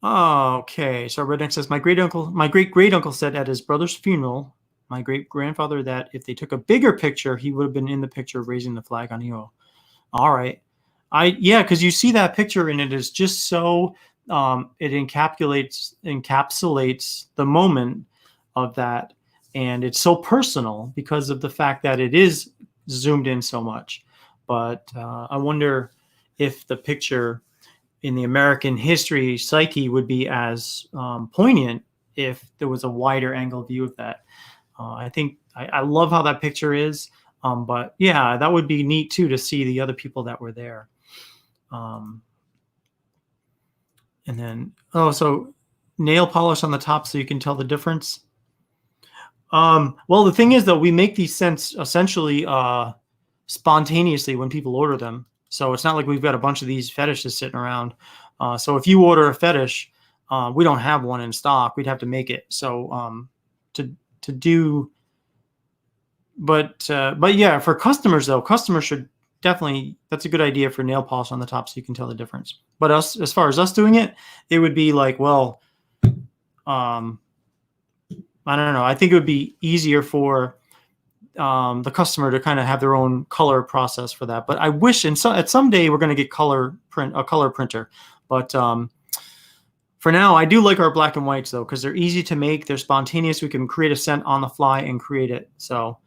Okay, so Redneck says, my great great uncle said at his brother's funeral, my great grandfather, that if they took a bigger picture, he would have been in the picture raising the flag on Iwo. All right. Because you see that picture and it is just so it encapsulates the moment of that, and it's so personal because of the fact that it is zoomed in so much. But I wonder if the picture in the American history psyche would be as poignant if there was a wider angle view of that. I think I love how that picture is, but yeah, that would be neat too to see the other people that were there. And then, so nail polish on the top so you can tell the difference. Well, the thing is, though, we make these scents essentially spontaneously when people order them. So it's not like we've got a bunch of these fetishes sitting around. So if you order a fetish, we don't have one in stock. We'd have to make it. So to do, but yeah, for customers though, customers should definitely. That's a good idea for nail polish on the top, so you can tell the difference. But us, as far as us doing it, it would be like, well, I don't know. I think it would be easier for the customer to kind of have their own color process for that. But I wish at some day we're going to get a color printer. But for now, I do like our black and whites though, because they're easy to make. They're spontaneous. We can create a scent on the fly and create it. So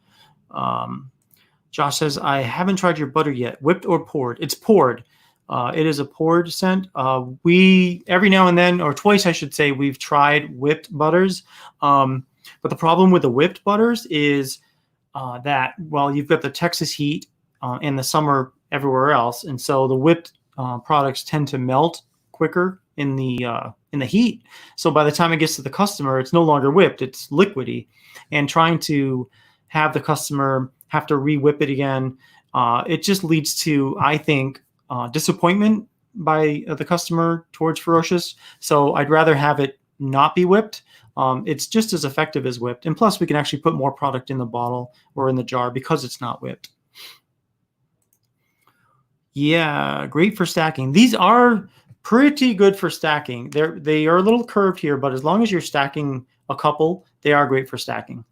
Josh says, I haven't tried your butter yet. Whipped or poured? It's poured. It is a poured scent. We every now and then, or twice I should say, we've tried whipped butters. But the problem with the whipped butters is that, well, you've got the Texas heat and the summer everywhere else, and so the whipped products tend to melt quicker in the heat. So by the time it gets to the customer, it's no longer whipped; it's liquidy. And trying to have the customer have to re-whip it again, it just leads to, I think, disappointment by the customer towards Ferocious. So I'd rather have it not be whipped. It's just as effective as whipped. And plus, we can actually put more product in the bottle or in the jar because it's not whipped. Yeah, great for stacking. These are pretty good for stacking. They are a little curved here, but as long as you're stacking a couple, they are great for stacking.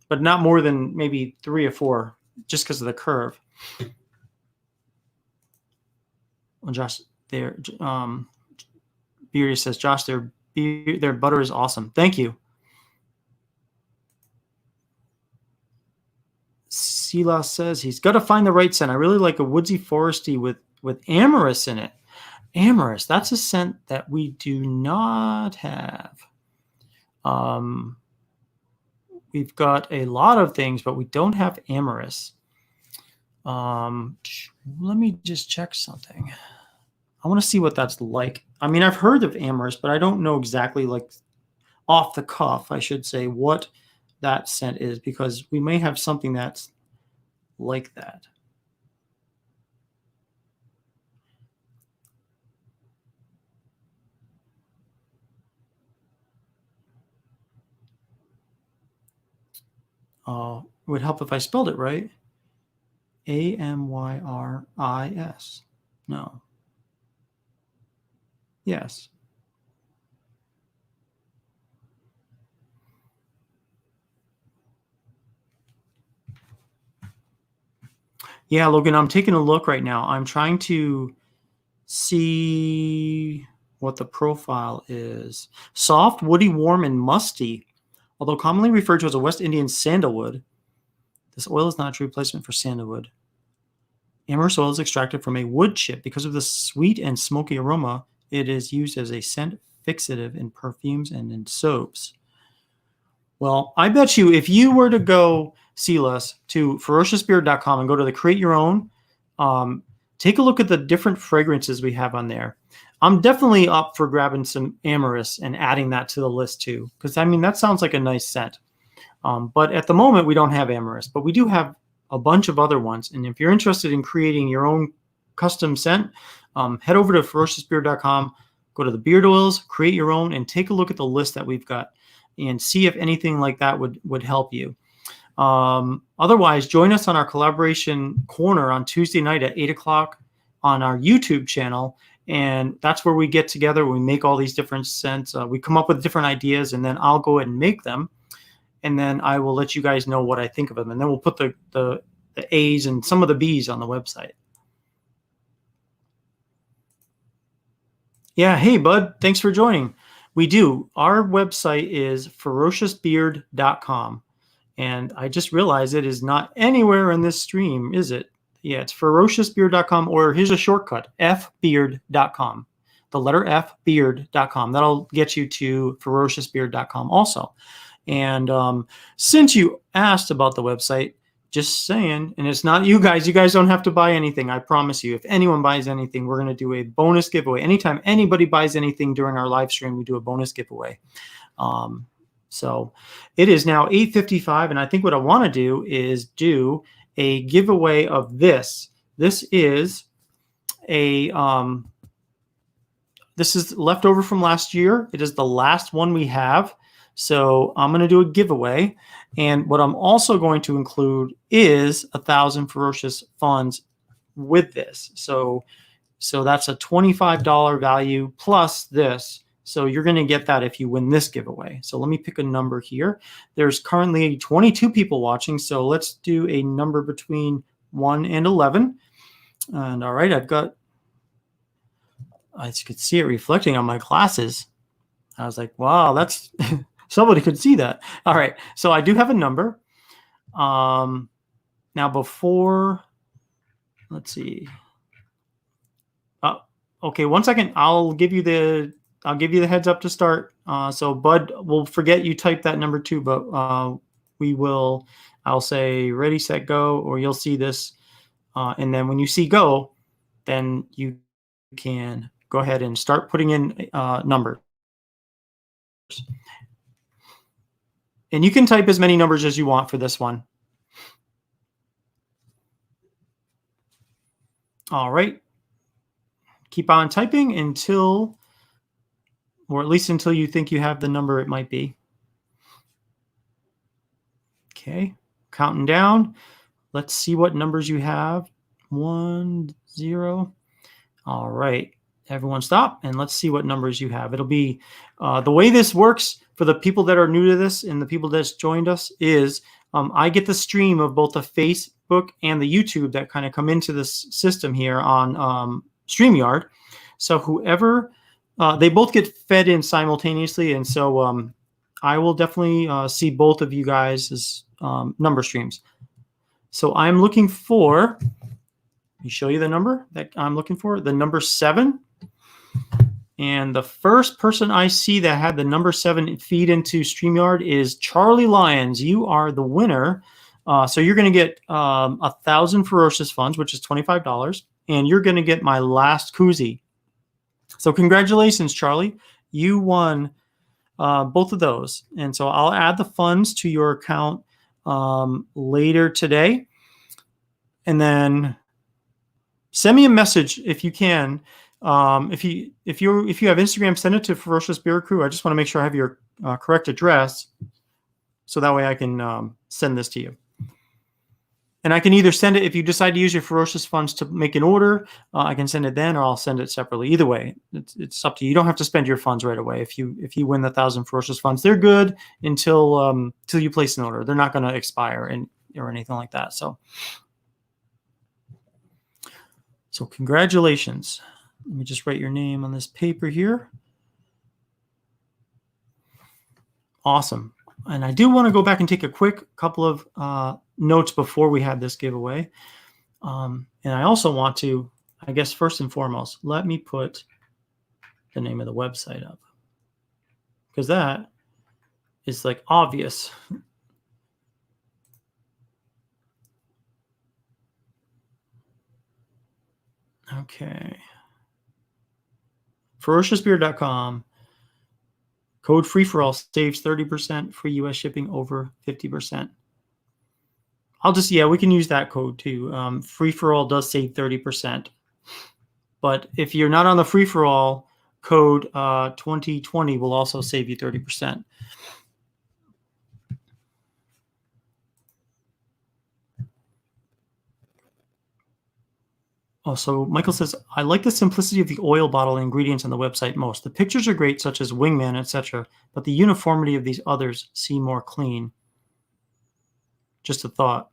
But not more than maybe 3 or 4, just because of the curve. Well, Josh, Beardy says, Josh, their butter is awesome. Thank you. Silas says he's got to find the right scent. I really like a woodsy foresty with amorous in it. Amorous, that's a scent that we do not have. We've got a lot of things, but we don't have amorous. Let me just check something. I want to see what that's like. I mean, I've heard of amorous, but I don't know exactly, like off the cuff, I should say, what that scent is, because we may have something that's like that. It would help if I spelled it right. Amyris. No. Yes. Yeah, Logan, I'm taking a look right now. I'm trying to see what the profile is. Soft, woody, warm, and musty. Although commonly referred to as a West Indian sandalwood, this oil is not a true replacement for sandalwood. Amorous oil is extracted from a wood chip. Because of the sweet and smoky aroma, it is used as a scent fixative in perfumes and in soaps. Well, I bet you if you were to go, Silas, to ferociousbeard.com and go to the Create Your Own, take a look at the different fragrances we have on there. I'm definitely up for grabbing some amorous and adding that to the list too, because I mean, that sounds like a nice scent. But at the moment, we don't have amorous, but we do have a bunch of other ones. And if you're interested in creating your own custom scent, head over to ferociousbeard.com, go to the beard oils, create your own, and take a look at the list that we've got and see if anything like that would help you. Otherwise, join us on our collaboration corner on Tuesday night at 8 o'clock on our YouTube channel. And that's where we get together. We make all these different scents. We come up with different ideas, and then I'll go ahead and make them. And then I will let you guys know what I think of them. And then we'll put the A's and some of the B's on the website. Yeah. Hey, bud. Thanks for joining. We do. Our website is ferociousbeard.com. And I just realized it is not anywhere in this stream, is it? Yeah, it's ferociousbeard.com, or here's a shortcut, fbeard.com. The letter F, beard.com. That'll get you to ferociousbeard.com also. And since you asked about the website, just saying, and it's not you guys don't have to buy anything. I promise you, if anyone buys anything, we're going to do a bonus giveaway. Anytime anybody buys anything during our live stream, we do a bonus giveaway. So it is now 8:55, and I think what I want to do is do a giveaway of this. This is a this is leftover from last year. It is the last one we have. So I'm going to do a giveaway. And what I'm also going to include is 1,000 Ferocious funds with this. So that's a $25 value plus this. So you're going to get that if you win this giveaway. So let me pick a number here. There's currently 22 people watching. So let's do a number between 1 and 11. And all right, I could see it reflecting on my glasses. I was like, wow, that's somebody could see that. All right, so I do have a number. Now before, let's see. Okay, 1 second. I'll give you the heads up to start. So Bud will forget you typed that number too, but I'll say ready, set, go, or you'll see this. And then when you see go, then you can go ahead and start putting in numbers. And you can type as many numbers as you want for this one. All right. Keep on typing until, or at least until you think you have the number it might be. Okay, counting down. Let's see what numbers you have. 1, 0. All right, everyone stop and let's see what numbers you have. It'll be, the way this works for the people that are new to this and the people that's joined us is I get the stream of both the Facebook and the YouTube that kind of come into this system here on StreamYard. So whoever, they both get fed in simultaneously. And so I will definitely see both of you guys' number streams. So I'm looking for, let me show you the number that I'm looking for, the number 7. And the first person I see that had the number 7 feed into StreamYard is Charlie Lyons. You are the winner. So you're going to get 1,000 Ferocious funds, which is $25. And you're going to get my last koozie. So congratulations, Charlie. You won both of those. And so I'll add the funds to your account later today. And then send me a message if you can. If you have Instagram, send it to Ferocious Beer Crew. I just want to make sure I have your correct address, so that way I can send this to you. And I can either send it, if you decide to use your Ferocious funds to make an order, I can send it then, or I'll send it separately. Either way, it's up to you. You don't have to spend your funds right away. If you win the 1,000 Ferocious funds, they're good until you place an order. They're not going to expire or anything like that. So congratulations. Let me just write your name on this paper here. Awesome. And I do want to go back and take a quick couple of notes before we had this giveaway. And I also want to, I guess, first and foremost, let me put the name of the website up, because that is like obvious. Okay. ferociousbeer.com. Code free for all saves 30%, free US shipping over 50%. I'll just, we can use that code too. Free for all does save 30%. But if you're not on the free for all, code 2020 will also save you 30%. Also, Michael says, I like the simplicity of the oil bottle ingredients on the website most. The pictures are great, such as Wingman, etc., but the uniformity of these others seem more clean. Just a thought.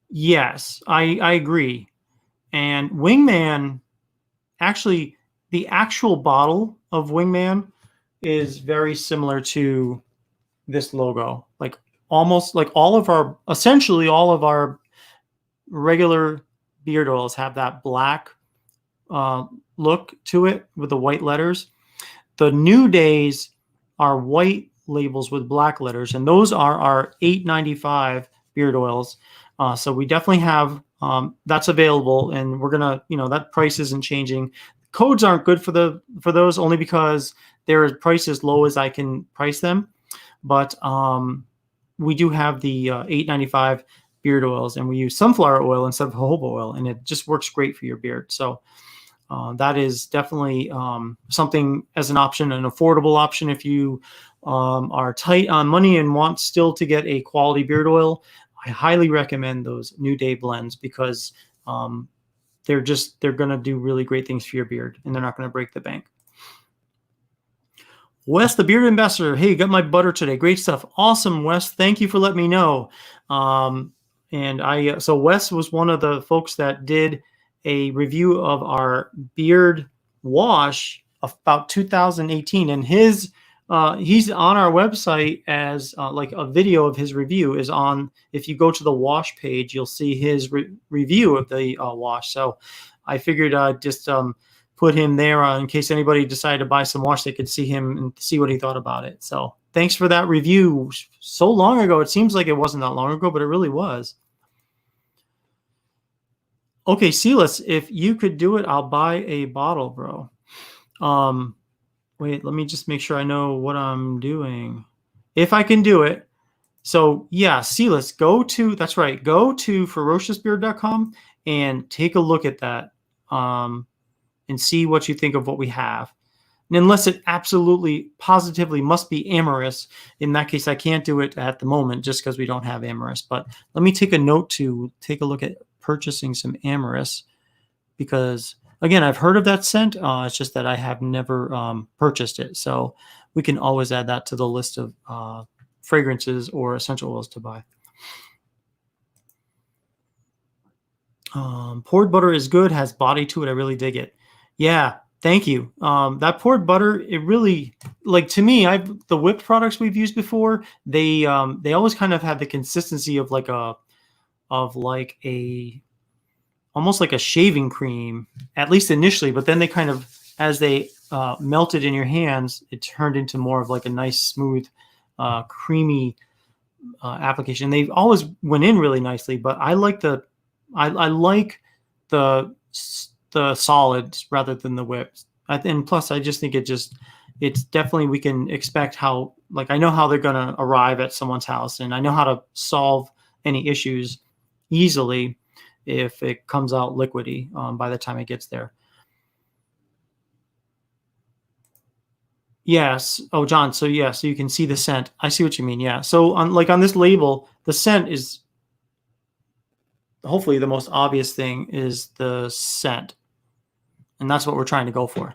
Yes, I agree. And Wingman, actually, the actual bottle of Wingman is very similar to this logo. Like almost like essentially all of our regular beard oils have that black look to it with the white letters. The New Days are white labels with black letters, and those are our $8.95 beard oils. So we definitely have that's available, and we're gonna, that price isn't changing. Codes aren't good for those, only because they're priced as low as I can price them. But we do have the $8.95 beard oils, and we use sunflower oil instead of jojoba oil, and it just works great for your beard. So that is definitely something as an option, an affordable option if you are tight on money and want still to get a quality beard oil. I highly recommend those New Day blends, because they're going to do really great things for your beard, and they're not going to break the bank. Wes, the beard ambassador. Hey, got my butter today. Great stuff. Awesome, Wes. Thank you for letting me know. So Wes was one of the folks that did a review of our beard wash about 2018, and he's on our website as like a video of his review is on. If you go to the wash page, you'll see his review of the wash. So I figured I'd just put him there in case anybody decided to buy some wash, they could see him and see what he thought about it. So thanks for that review so long ago. It seems like it wasn't that long ago, but it really was. Okay, Silas, if you could do it, I'll buy a bottle, bro. Wait, let me just make sure I know what I'm doing. If I can do it. So yeah, Silas, go to ferociousbeard.com and take a look at that. And see what you think of what we have. And unless it absolutely, positively must be amorous, in that case, I can't do it at the moment just because we don't have amorous. But let me take a note to take a look at purchasing some amorous, because, again, I've heard of that scent. It's just that I have never purchased it. So we can always add that to the list of fragrances or essential oils to buy. Poured butter is good, has body to it. I really dig it. Yeah, thank you. That poured butter, it really, like, to me, the whipped products we've used before, they always kind of have the consistency of almost like a shaving cream, at least initially, but then they kind of, as they melted in your hands, it turned into more of like a nice, smooth, creamy application. They always went in really nicely, but I like the solids rather than the whips. And plus, I just think it's definitely, we can expect how, like, I know how they're going to arrive at someone's house, and I know how to solve any issues easily if it comes out liquidy by the time it gets there. Yes. Oh, John. So yeah, so you can see the scent. I see what you mean. Yeah. So on this label, the scent is, hopefully the most obvious thing is the scent. And that's what we're trying to go for.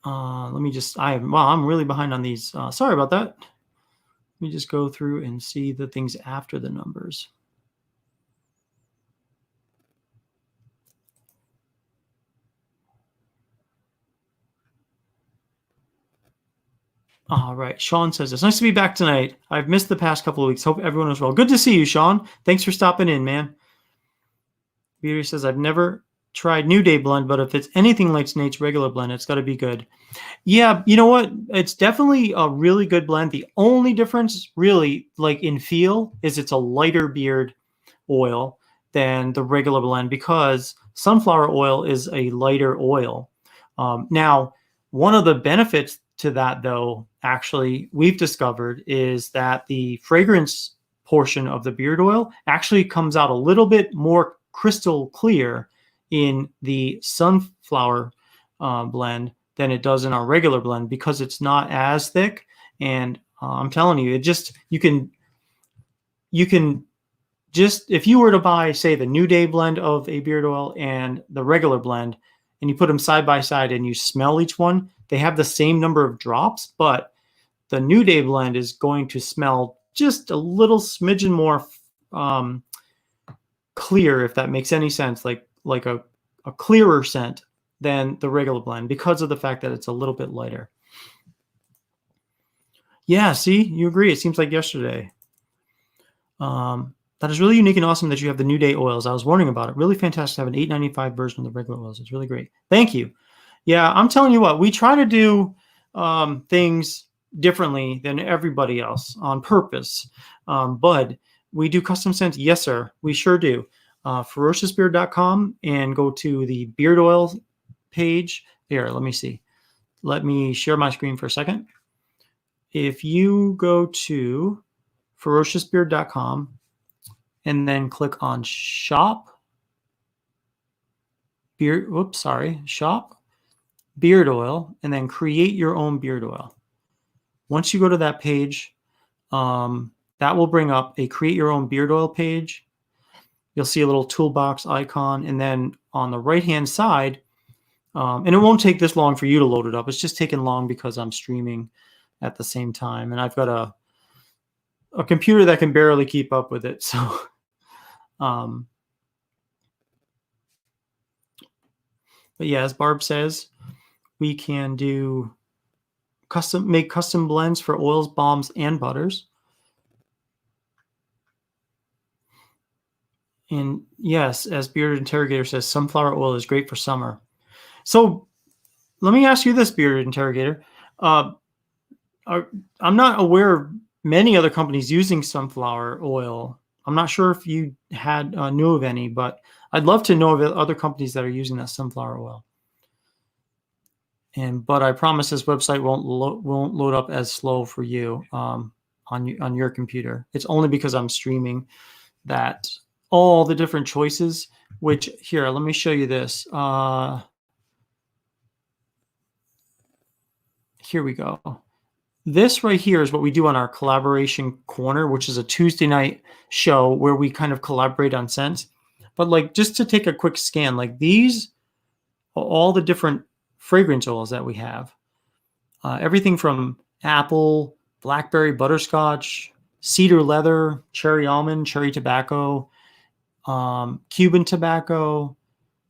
I'm really behind on these. Sorry about that. Let me just go through and see the things after the numbers. All right. Sean says, it's nice to be back tonight. I've missed the past couple of weeks. Hope everyone is well. Good to see you, Sean. Thanks for stopping in, man. Beauty says, I've never tried New Day blend, but if it's anything like Snake's regular blend, it's got to be good. Yeah, you know what? It's definitely a really good blend. The only difference, really, like in feel, is it's a lighter beard oil than the regular blend, because sunflower oil is a lighter oil. Now, one of the benefits to that, though, actually, we've discovered is that the fragrance portion of the beard oil actually comes out a little bit more crystal clear in the sunflower blend than it does in our regular blend, because it's not as thick. And I'm telling you, you can just, if you were to buy, say, the New Day blend of a beard oil and the regular blend, and you put them side by side and you smell each one, they have the same number of drops, but the New Day blend is going to smell just a little smidgen more clear, if that makes any sense, like a clearer scent than the regular blend, because of the fact that it's a little bit lighter. Yeah, see, you agree. It seems like yesterday. That is really unique and awesome that you have the New Day oils. I was wondering about it. Really fantastic to have an $8.95 version of the regular oils. It's really great. Thank you. Yeah, I'm telling you what, we try to do things differently than everybody else on purpose. Bud, we do custom scents. Yes, sir. We sure do. ferociousbeard.com and go to the beard oil page. Here, let me see. Let me share my screen for a second. If you go to ferociousbeard.com and then click on shop beard oil, and then create your own beard oil. Once you go to that page, that will bring up a create your own beard oil page. You'll see a little toolbox icon, and then on the right hand side, and it won't take this long for you to load it up. It's just taking long because I'm streaming at the same time, and I've got a computer that can barely keep up with it. So but yeah, as Barb says, we can make custom blends for oils, balms, and butters. And yes, as Bearded Interrogator says, sunflower oil is great for summer. So let me ask you this, Bearded Interrogator. I'm not aware of many other companies using sunflower oil. I'm not sure if you knew of any, but I'd love to know of other companies that are using that sunflower oil. But I promise this website won't load up as slow for you on your computer. It's only because I'm streaming that all the different choices. Which here, let me show you this. Here we go. This right here is what we do on our collaboration corner, which is a Tuesday night show where we kind of collaborate on scents. But like, just to take a quick scan, like these are all the different fragrance oils that we have. Everything from apple, blackberry, butterscotch, cedar leather, cherry almond, cherry tobacco, Cuban tobacco,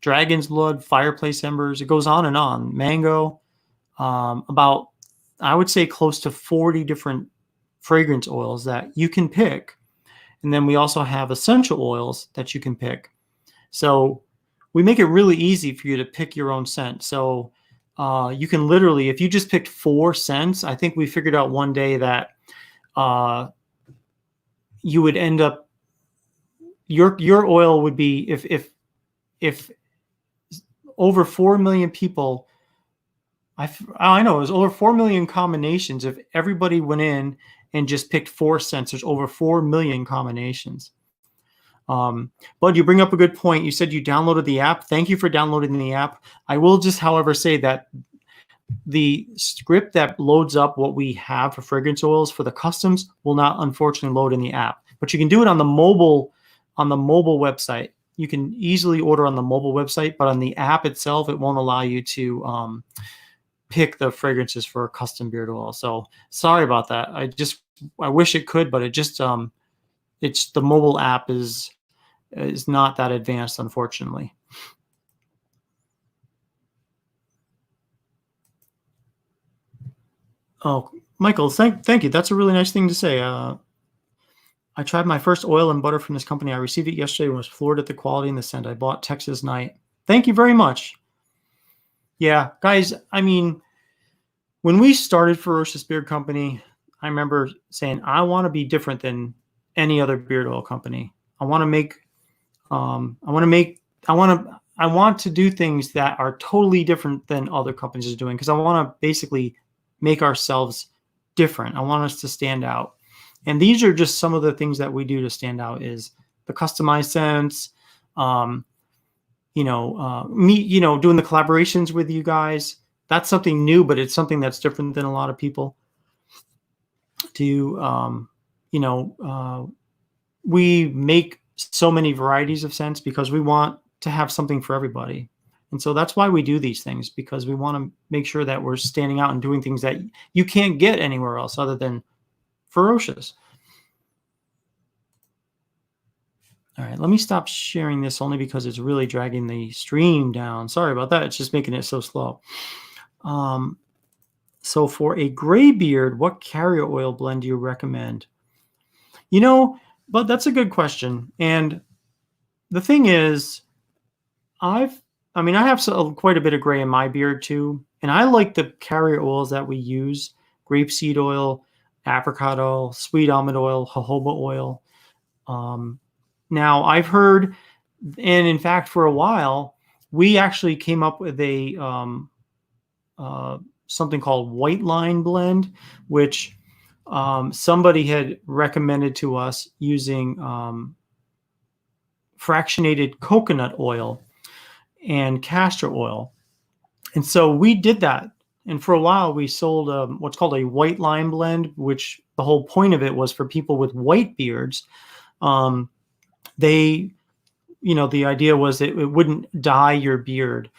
dragon's blood, fireplace embers. It goes on and on. Mango, about, I would say, close to 40 different fragrance oils that you can pick. And then we also have essential oils that you can pick. So we make it really easy for you to pick your own scent. So you can literally, if you just picked 4 scents, I think we figured out one day that you would end up, your oil would be, if over 4 million people, I know it was over 4 million combinations. If everybody went in and just picked 4 scents, there's over 4 million combinations. But you bring up a good point. You said you downloaded the app. Thank you for downloading the app. I will just, however, say that the script that loads up what we have for fragrance oils for the customs will not, unfortunately, load in the app. But you can do it on the mobile website. You can easily order on the mobile website, but on the app itself, it won't allow you to pick the fragrances for a custom beard oil. So sorry about that. I wish it could, but it just it's the mobile app is not that advanced, unfortunately. Oh, Michael, thank you. That's a really nice thing to say. I tried my first oil and butter from this company. I received it yesterday and was floored at the quality and the scent. I bought Texas Night. Thank you very much. Yeah, guys, I mean, when we started Ferocious Beard Company, I remember saying, I want to be different than any other beard oil company. I want to do things that are totally different than other companies are doing, because I want to basically make ourselves different. I want us to stand out. And these are just some of the things that we do to stand out: is the customized scents, doing the collaborations with you guys. That's something new, but it's something that's different than a lot of people do. We make so many varieties of scents because we want to have something for everybody. And so that's why we do these things, because we want to make sure that we're standing out and doing things that you can't get anywhere else other than Ferocious. All right, let me stop sharing this only because it's really dragging the stream down. Sorry about that. It's just making it so slow. So for a gray beard, what carrier oil blend do you recommend? But that's a good question. And the thing is, I have quite a bit of gray in my beard too. And I like the carrier oils that we use: grapeseed oil, apricot oil, sweet almond oil, jojoba oil. Now, I've heard And in fact, for a while, we actually came up with a something called white line blend, which somebody had recommended to us using fractionated coconut oil and castor oil. And so we did that. And for a while, we sold what's called a white line blend, which the whole point of it was for people with white beards. They, the idea was that it wouldn't dye your beard.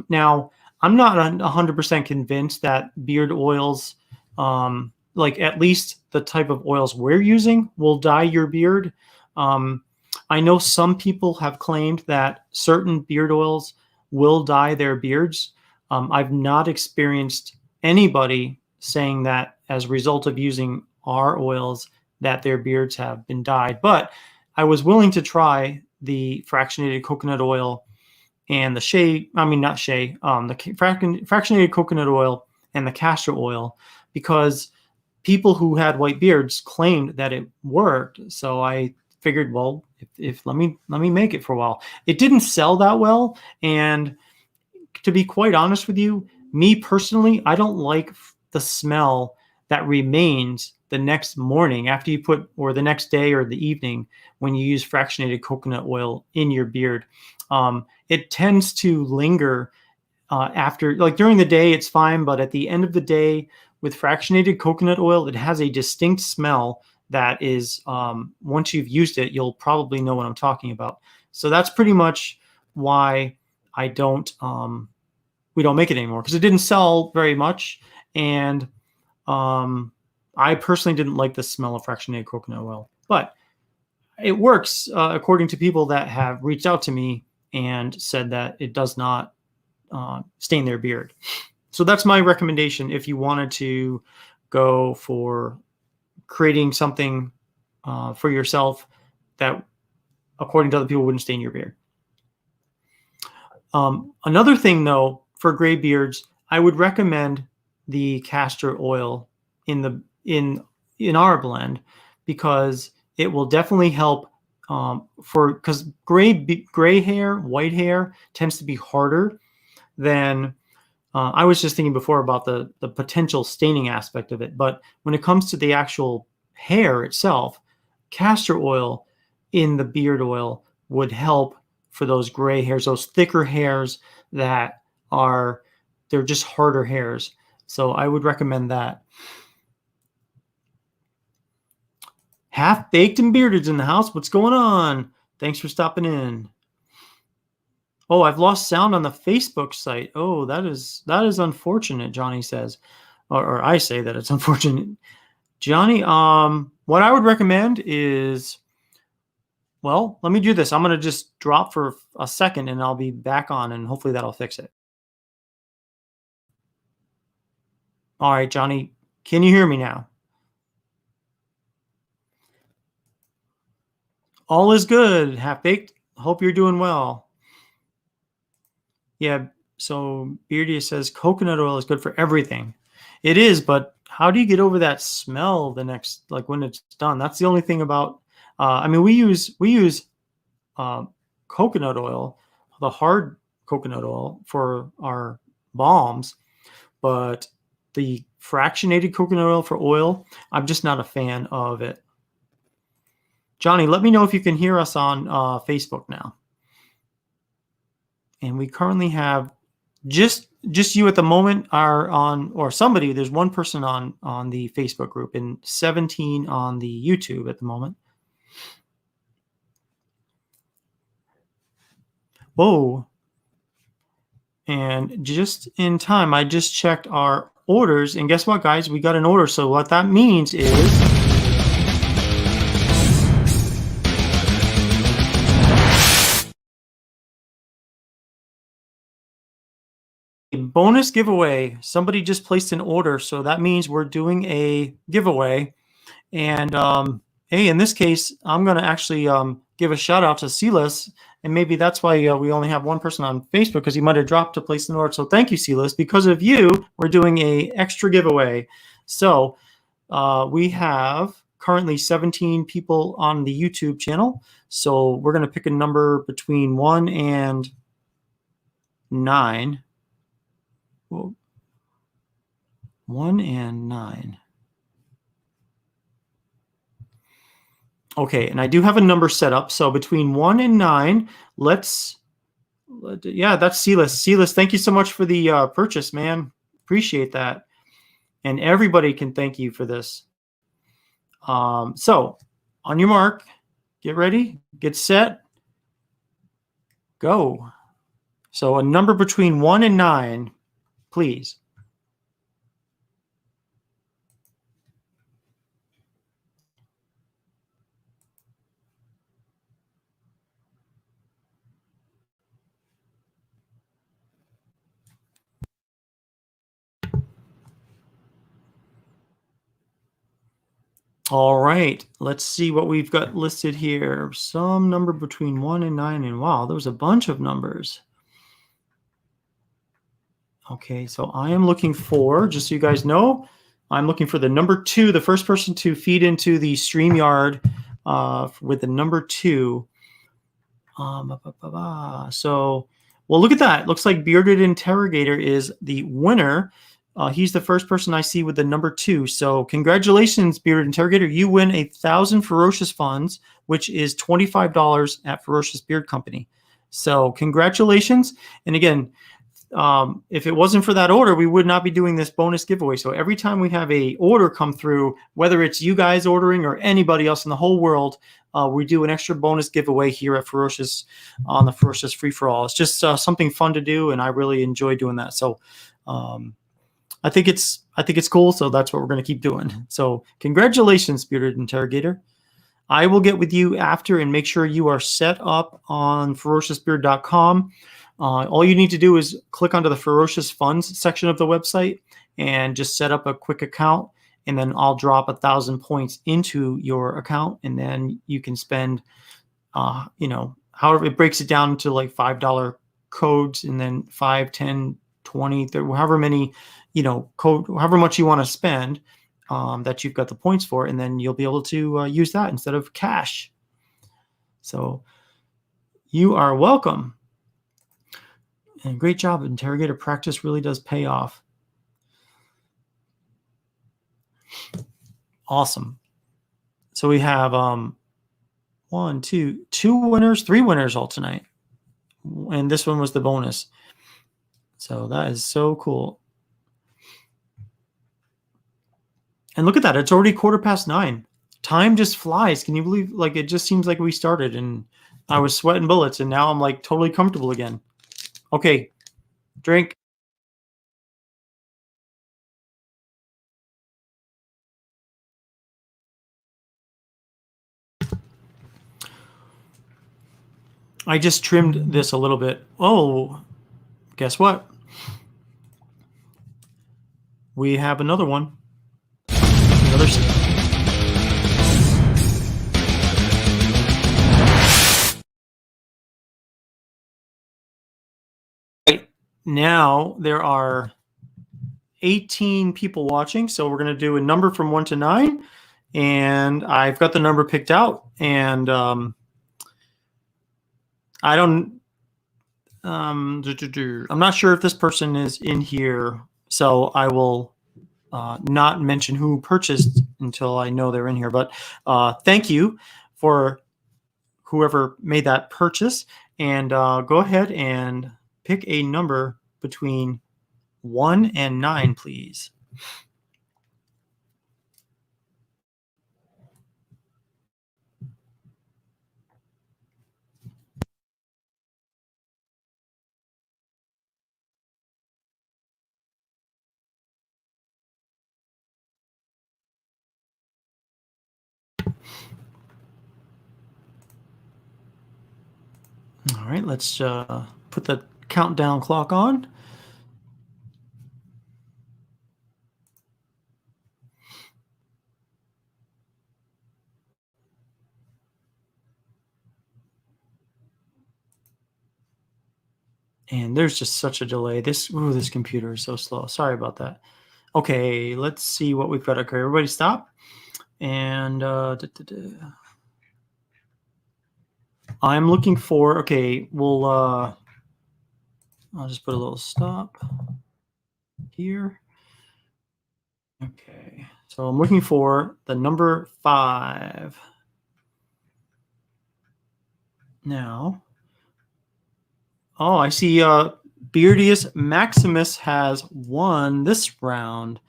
Now, I'm not 100% convinced that beard oils, like at least the type of oils we're using, will dye your beard. I know some people have claimed that certain beard oils will dye their beards. I've not experienced anybody saying that as a result of using our oils that their beards have been dyed, but I was willing to try the fractionated coconut oil and the fractionated coconut oil and the castor oil, because people who had white beards claimed that it worked. So I figured, well, if let me make it for a while. It didn't sell that well, and to be quite honest with you, me personally, I don't like the smell that remains the next morning after you put, or the next day or the evening when you use fractionated coconut oil in your beard. It tends to linger after, like during the day, it's fine, but at the end of the day with fractionated coconut oil, it has a distinct smell that is, once you've used it, you'll probably know what I'm talking about. So that's pretty much why we don't make it anymore, because it didn't sell very much. And I personally didn't like the smell of fractionated coconut oil, but it works according to people that have reached out to me and said that it does not stain their beard. So that's my recommendation if you wanted to go for creating something for yourself that, according to other people, wouldn't stain your beard. Another thing, though, for gray beards, I would recommend the castor oil in our blend, because it will definitely help because gray hair, white hair tends to be harder than I was just thinking before about the potential staining aspect of it. But when it comes to the actual hair itself, castor oil in the beard oil would help for those gray hairs, those thicker hairs that they're just harder hairs. So I would recommend that. Half Baked and Bearded's in the house. What's going on? Thanks for stopping in. Oh, I've lost sound on the Facebook site. Oh, that is unfortunate, Johnny says. Or I say that it's unfortunate. Johnny, what I would recommend is, well, let me do this. I'm going to just drop for a second and I'll be back on, and hopefully that'll fix it. All right, Johnny, can you hear me now? All is good. Half Baked. Hope you're doing well. Yeah, so Beardia says coconut oil is good for everything. It is, but how do you get over that smell when it's done? That's the only thing about, we use coconut oil, the hard coconut oil for our balms, but the fractionated coconut oil for oil, I'm just not a fan of it. Johnny, let me know if you can hear us on Facebook now. And we currently have just you at the moment are on, or somebody, there's one person on the Facebook group and 17 on the YouTube at the moment. Whoa. And just in time, I just checked our orders, and guess what, guys? We got an order. So what that means is bonus giveaway. Somebody just placed an order, so that means we're doing a giveaway. And hey, in this case, I'm going to actually give a shout out to Silas, and maybe that's why we only have one person on Facebook, because he might have dropped to place an order. So thank you, Silas. Because of you, we're doing a extra giveaway. So we have currently 17 people on the YouTube channel. So we're going to pick a number between 1 and 9. Whoa. 1 and 9. Okay, and I do have a number set up. So between 1 and 9, yeah, that's Silas. Silas, thank you so much for the purchase, man. Appreciate that. And everybody can thank you for this. So on your mark, get ready, get set, go. So a number between 1 and 9, please. All right, let's see what we've got listed here. Some number between 1 and 9, and wow, there was a bunch of numbers. Okay, so I am looking for, just so you guys know, I'm looking for the number 2, the first person to feed into the StreamYard with the number 2. So, well, look at that. Looks like Bearded Interrogator is the winner. He's the first person I see with the number 2. So congratulations, Bearded Interrogator. You win 1,000 Ferocious funds, which is $25 at Ferocious Beard Company. So congratulations. And again, if it wasn't for that order, we would not be doing this bonus giveaway. So every time we have a order come through, whether it's you guys ordering or anybody else in the whole world, we do an extra bonus giveaway here at Ferocious on the Ferocious Free for All. It's just something fun to do, and I really enjoy doing that. So I think it's cool. So that's what we're going to keep doing. So congratulations, Bearded Interrogator. I will get with you after and make sure you are set up on ferociousbeard.com. All you need to do is click onto the Ferocious Funds section of the website and just set up a quick account, and then I'll drop 1,000 points into your account, and then you can spend, however it breaks it down to like $5 codes, and then 5, 10, 20, 30, however many, however much you want to spend that you've got the points for, and then you'll be able to use that instead of cash. So you are welcome. And great job. Interrogator practice really does pay off. Awesome. So we have 2 winners, 3 winners all tonight. And this one was the bonus. So that is so cool. And look at that. It's already 9:15. Time just flies. Can you believe, like, it just seems like we started and I was sweating bullets and now I'm like totally comfortable again. Okay, drink. I just trimmed this a little bit. Oh, guess what? We have another one. Another. Right now there are 18 people watching, so we're going to do a number from 1 to 9, and I've got the number picked out, and I don't. I'm not sure if this person is in here, so I will not mention who purchased until I know they're in here. But thank you for whoever made that purchase, and go ahead and pick a number between 1 and 9, please. All right, let's put the countdown clock on. And there's just such a delay. This computer is so slow. Sorry about that. Okay, let's see what we've got. Okay, everybody stop. And I'm looking for, okay, we'll, I'll just put a little stop here. Okay, so I'm looking for the number 5. Now, oh, I see Beardius Maximus has won this round.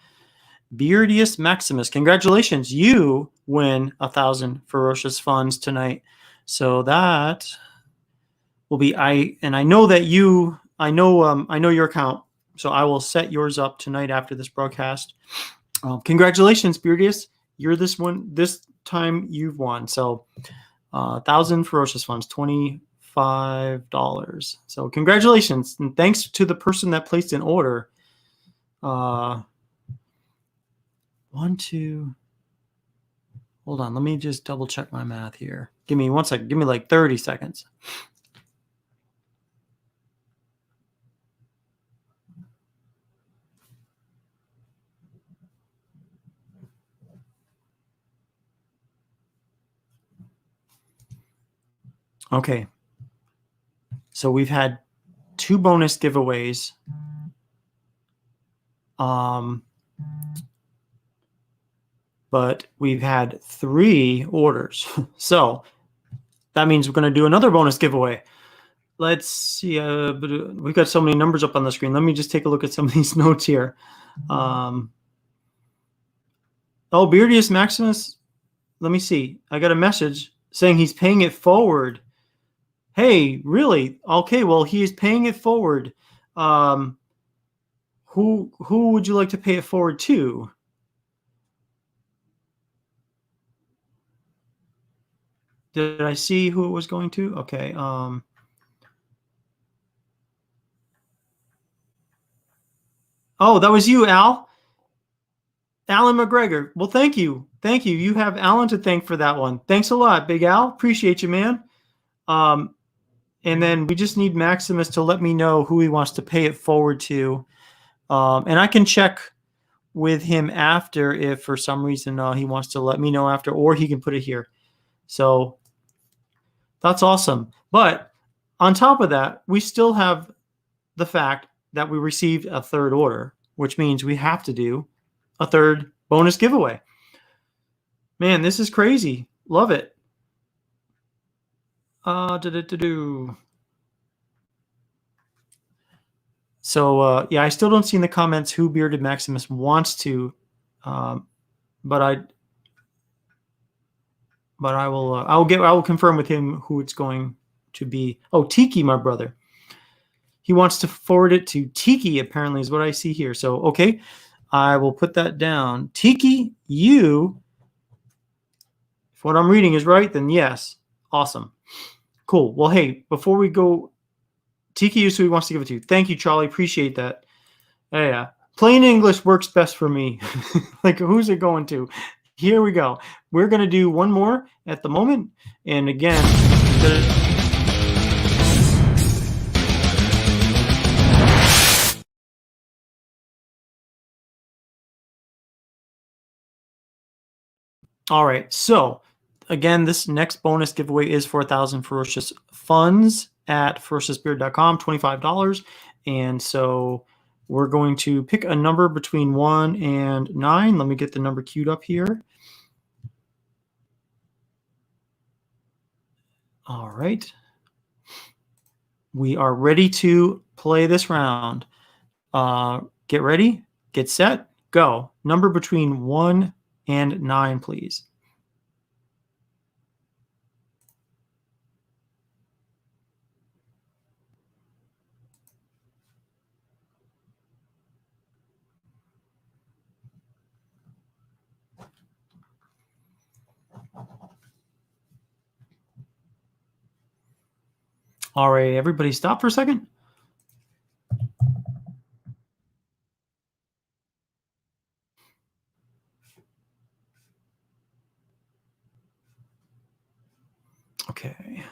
Beardius Maximus, congratulations. You win 1,000 Ferocious funds tonight. So that will be, I know that you, I know your account. So I will set yours up tonight after this broadcast. Congratulations, Beardius. You're this time you've won. So 1,000 Ferocious funds, $25. So congratulations. And thanks to the person that placed an order. 1, 2. Hold on. Let me just double check my math here. Give me 1 second. Give me like 30 seconds. Okay. So we've had 2 bonus giveaways. But we've had 3 orders. So that means we're going to do another bonus giveaway. Let's see. We've got so many numbers up on the screen. Let me just take a look at some of these notes here. Oh, Beardius Maximus. Let me see. I got a message saying he's paying it forward. Hey, really? Okay, well, he is paying it forward. Who would you like to pay it forward to? Did I see who it was going to? Okay. Oh, that was you, Al. Alan McGregor. Well, thank you. Thank you. You have Alan to thank for that one. Thanks a lot, Big Al. Appreciate you, man. And then we just need Maximus to let me know who he wants to pay it forward to. And I can check with him after if for some reason he wants to let me know after, or he can put it here. So that's awesome. But on top of that, we still have the fact that we received a 3rd order, which means we have to do a 3rd bonus giveaway. Man, this is crazy. Love it. So yeah, I still don't see in the comments who Bearded Maximus wants to, but I will confirm with him who it's going to be. Oh, Tiki, my brother. He wants to forward it to Tiki, apparently, is what I see here. So, okay, I will put that down. Tiki, you, if what I'm reading is right, then yes. Awesome. Cool. Well, hey, before we go, Tiki is who he wants to give it to. Thank you, Charlie. Appreciate that. Yeah. Plain English works best for me. Like, who's it going to? Here we go. We're going to do one more at the moment. And again, all right. So again, this next bonus giveaway is for 1,000 Ferocious funds at ferociousbeard.com, $25. And so we're going to pick a number between 1 and 9. Let me get the number queued up here. All right. We are ready to play this round. Get ready, get set, go. Number between 1 and 9, please. All right, everybody stop for a second. Okay.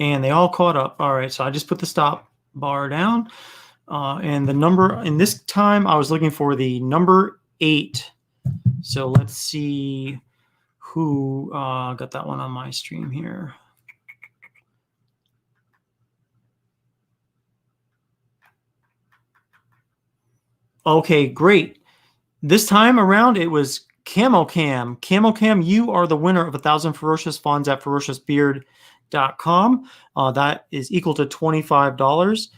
And they all caught up. All right, so I just put the stop bar down. And the number, in this time, I was looking for the number 8. So let's see who got that one on my stream here. Okay, great. This time around, it was Camo Cam. Camo Cam, you are the winner of 1,000 Ferocious funds at ferociousbeard.com. That is equal to $25.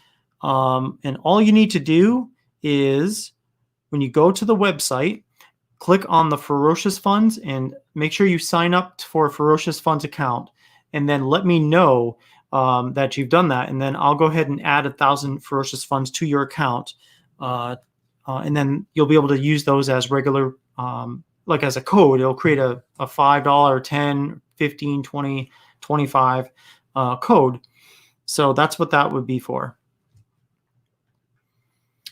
And all you need to do is when you go to the website, click on the Ferocious funds and make sure you sign up for a Ferocious funds account. And then let me know that you've done that. And then I'll go ahead and add 1,000 Ferocious funds to your account. And then you'll be able to use those as regular, like as a code. It'll create a $5, 10, 15, 20, 25 code. So that's what that would be for.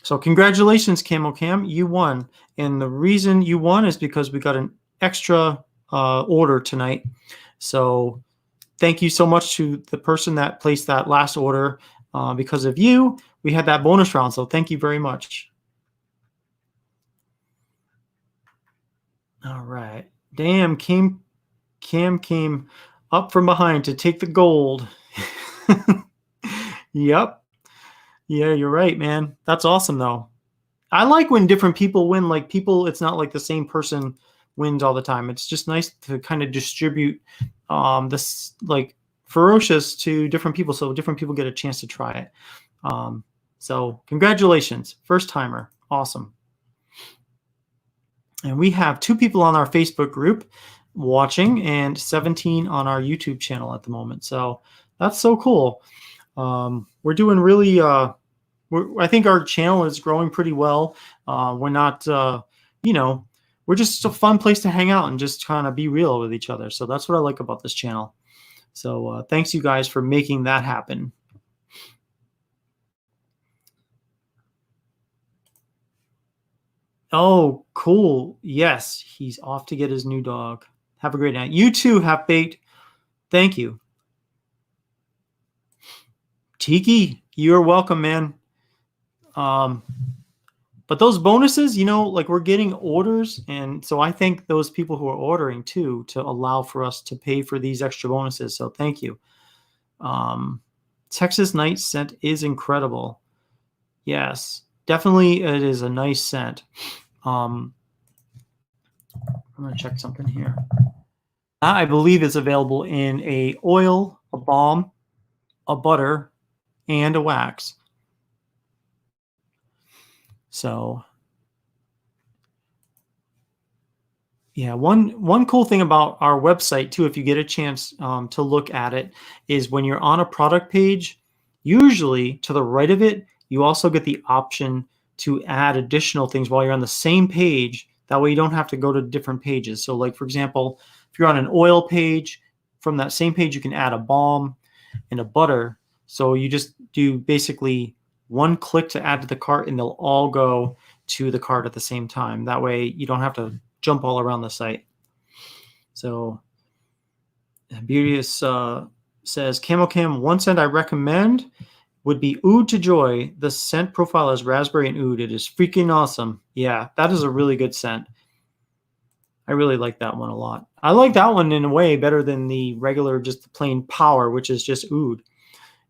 So congratulations, Camo Cam, you won. And the reason you won is because we got an extra order tonight. So thank you so much to the person that placed that last order. Because of you, we had that bonus round. So thank you very much. All right. Damn, Cam came up from behind to take the gold. Yep. Yeah, you're right, man. That's awesome, though. I like when different people win. Like it's not like the same person wins all the time. It's just nice to kind of distribute this like Ferocious to different people, so different people get a chance to try it. So congratulations, first timer, awesome. And we have 2 people on our Facebook group watching and 17 on our YouTube channel at the moment. So that's so cool. We're doing really, I think our channel is growing pretty well. We're not, we're just a fun place to hang out and just kind of be real with each other. So that's what I like about this channel. So thanks you guys for making that happen. Oh, cool. Yes, he's off to get his new dog. Have a great night. You too, Half Baked. Thank you. Tiki, you're welcome, man. But those bonuses, like we're getting orders. And so I thank those people who are ordering too, to allow for us to pay for these extra bonuses. So thank you. Texas Night scent is incredible. Yes, definitely it is a nice scent. I'm going to check something here. I believe it's available in a oil, a balm, a butter, and a wax. So yeah, one cool thing about our website too, if you get a chance to look at it, is when you're on a product page, usually to the right of it, you also get the option to add additional things while you're on the same page. That way you don't have to go to different pages. So like, for example, if you're on an oil page, from that same page, you can add a balm and a butter. So you just do basically one click to add to the cart and they'll all go to the cart at the same time. That way you don't have to jump all around the site. So Beauteous says, Camo Cam, one scent I recommend would be Oud to Joy. The scent profile is raspberry and oud. It is freaking awesome. Yeah, that is a really good scent. I really like that one a lot. I like that one in a way better than the regular, just the plain power, which is just oud.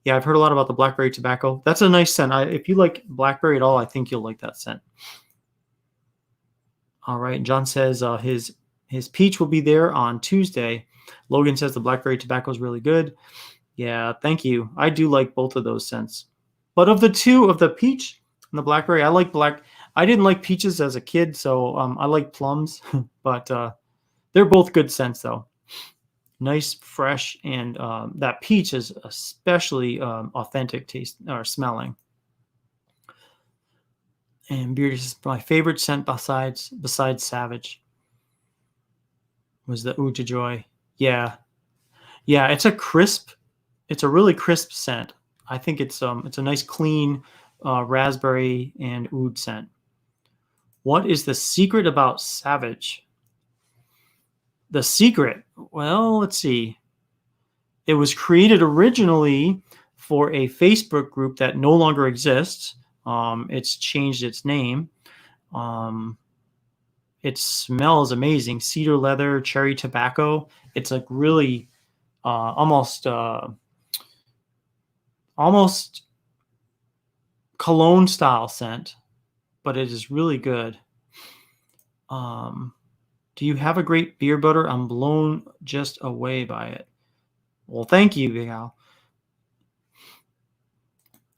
Yeah, I've heard a lot about the blackberry tobacco. That's a nice scent. If you like blackberry at all, I think you'll like that scent. All right, John says his peach will be there on Tuesday. Logan says the blackberry tobacco is really good. Yeah, thank you. I do like both of those scents. But of the two, of the peach and the blackberry, I like black. I didn't like peaches as a kid, so I like plums. But they're both good scents, though. Nice, fresh, and that peach is especially authentic taste or smelling. And Beard is my favorite scent besides Savage. Was the Oud to Joy. Yeah. Yeah, it's a really crisp scent. I think it's a nice clean raspberry and oud scent. What is the secret about Savage? The secret? Well, let's see. It was created originally for a Facebook group that no longer exists. It's changed its name. it smells amazing. Cedar leather, cherry tobacco. It's like really almost cologne style scent, but it is really good. Do you have a great beer butter? I'm blown just away by it. Well, thank you, Gal.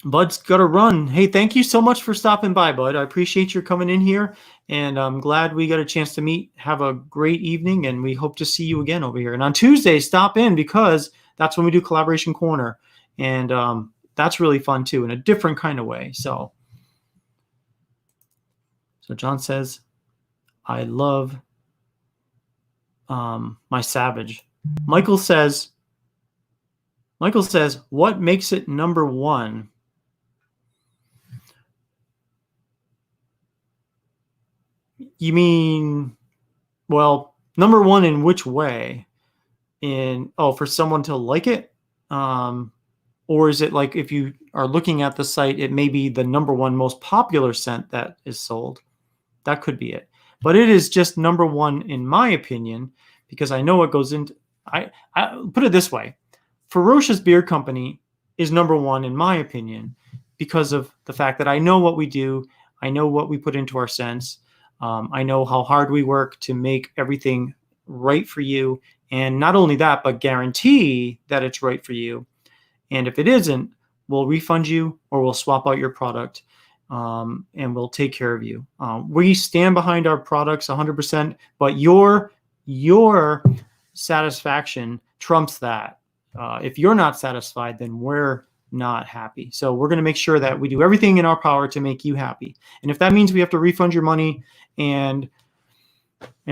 Bud's got to run. Hey, thank you so much for stopping by, Bud. I appreciate your coming in here, and I'm glad we got a chance to meet. Have a great evening, and we hope to see you again over here. And on Tuesday, stop in because that's when we do Collaboration Corner, and that's really fun too in a different kind of way. So John says, I love my Savage. Michael says, what makes it number one? You mean, well, number one in which way? For someone to like it? Or is it like if you are looking at the site, it may be the number one most popular scent that is sold? That could be it. But it is just number one in my opinion, because I know what goes into. I put it this way: Ferocious Beer Company is number one in my opinion because of the fact that I know what we do, I know what we put into our scents, I know how hard we work to make everything right for you, and not only that, but guarantee that it's right for you. And if it isn't, we'll refund you or we'll swap out your product. And we'll take care of you. We stand behind our products 100%, but your satisfaction trumps that. If you're not satisfied, then we're not happy. So we're going to make sure that we do everything in our power to make you happy. And if that means we have to refund your money and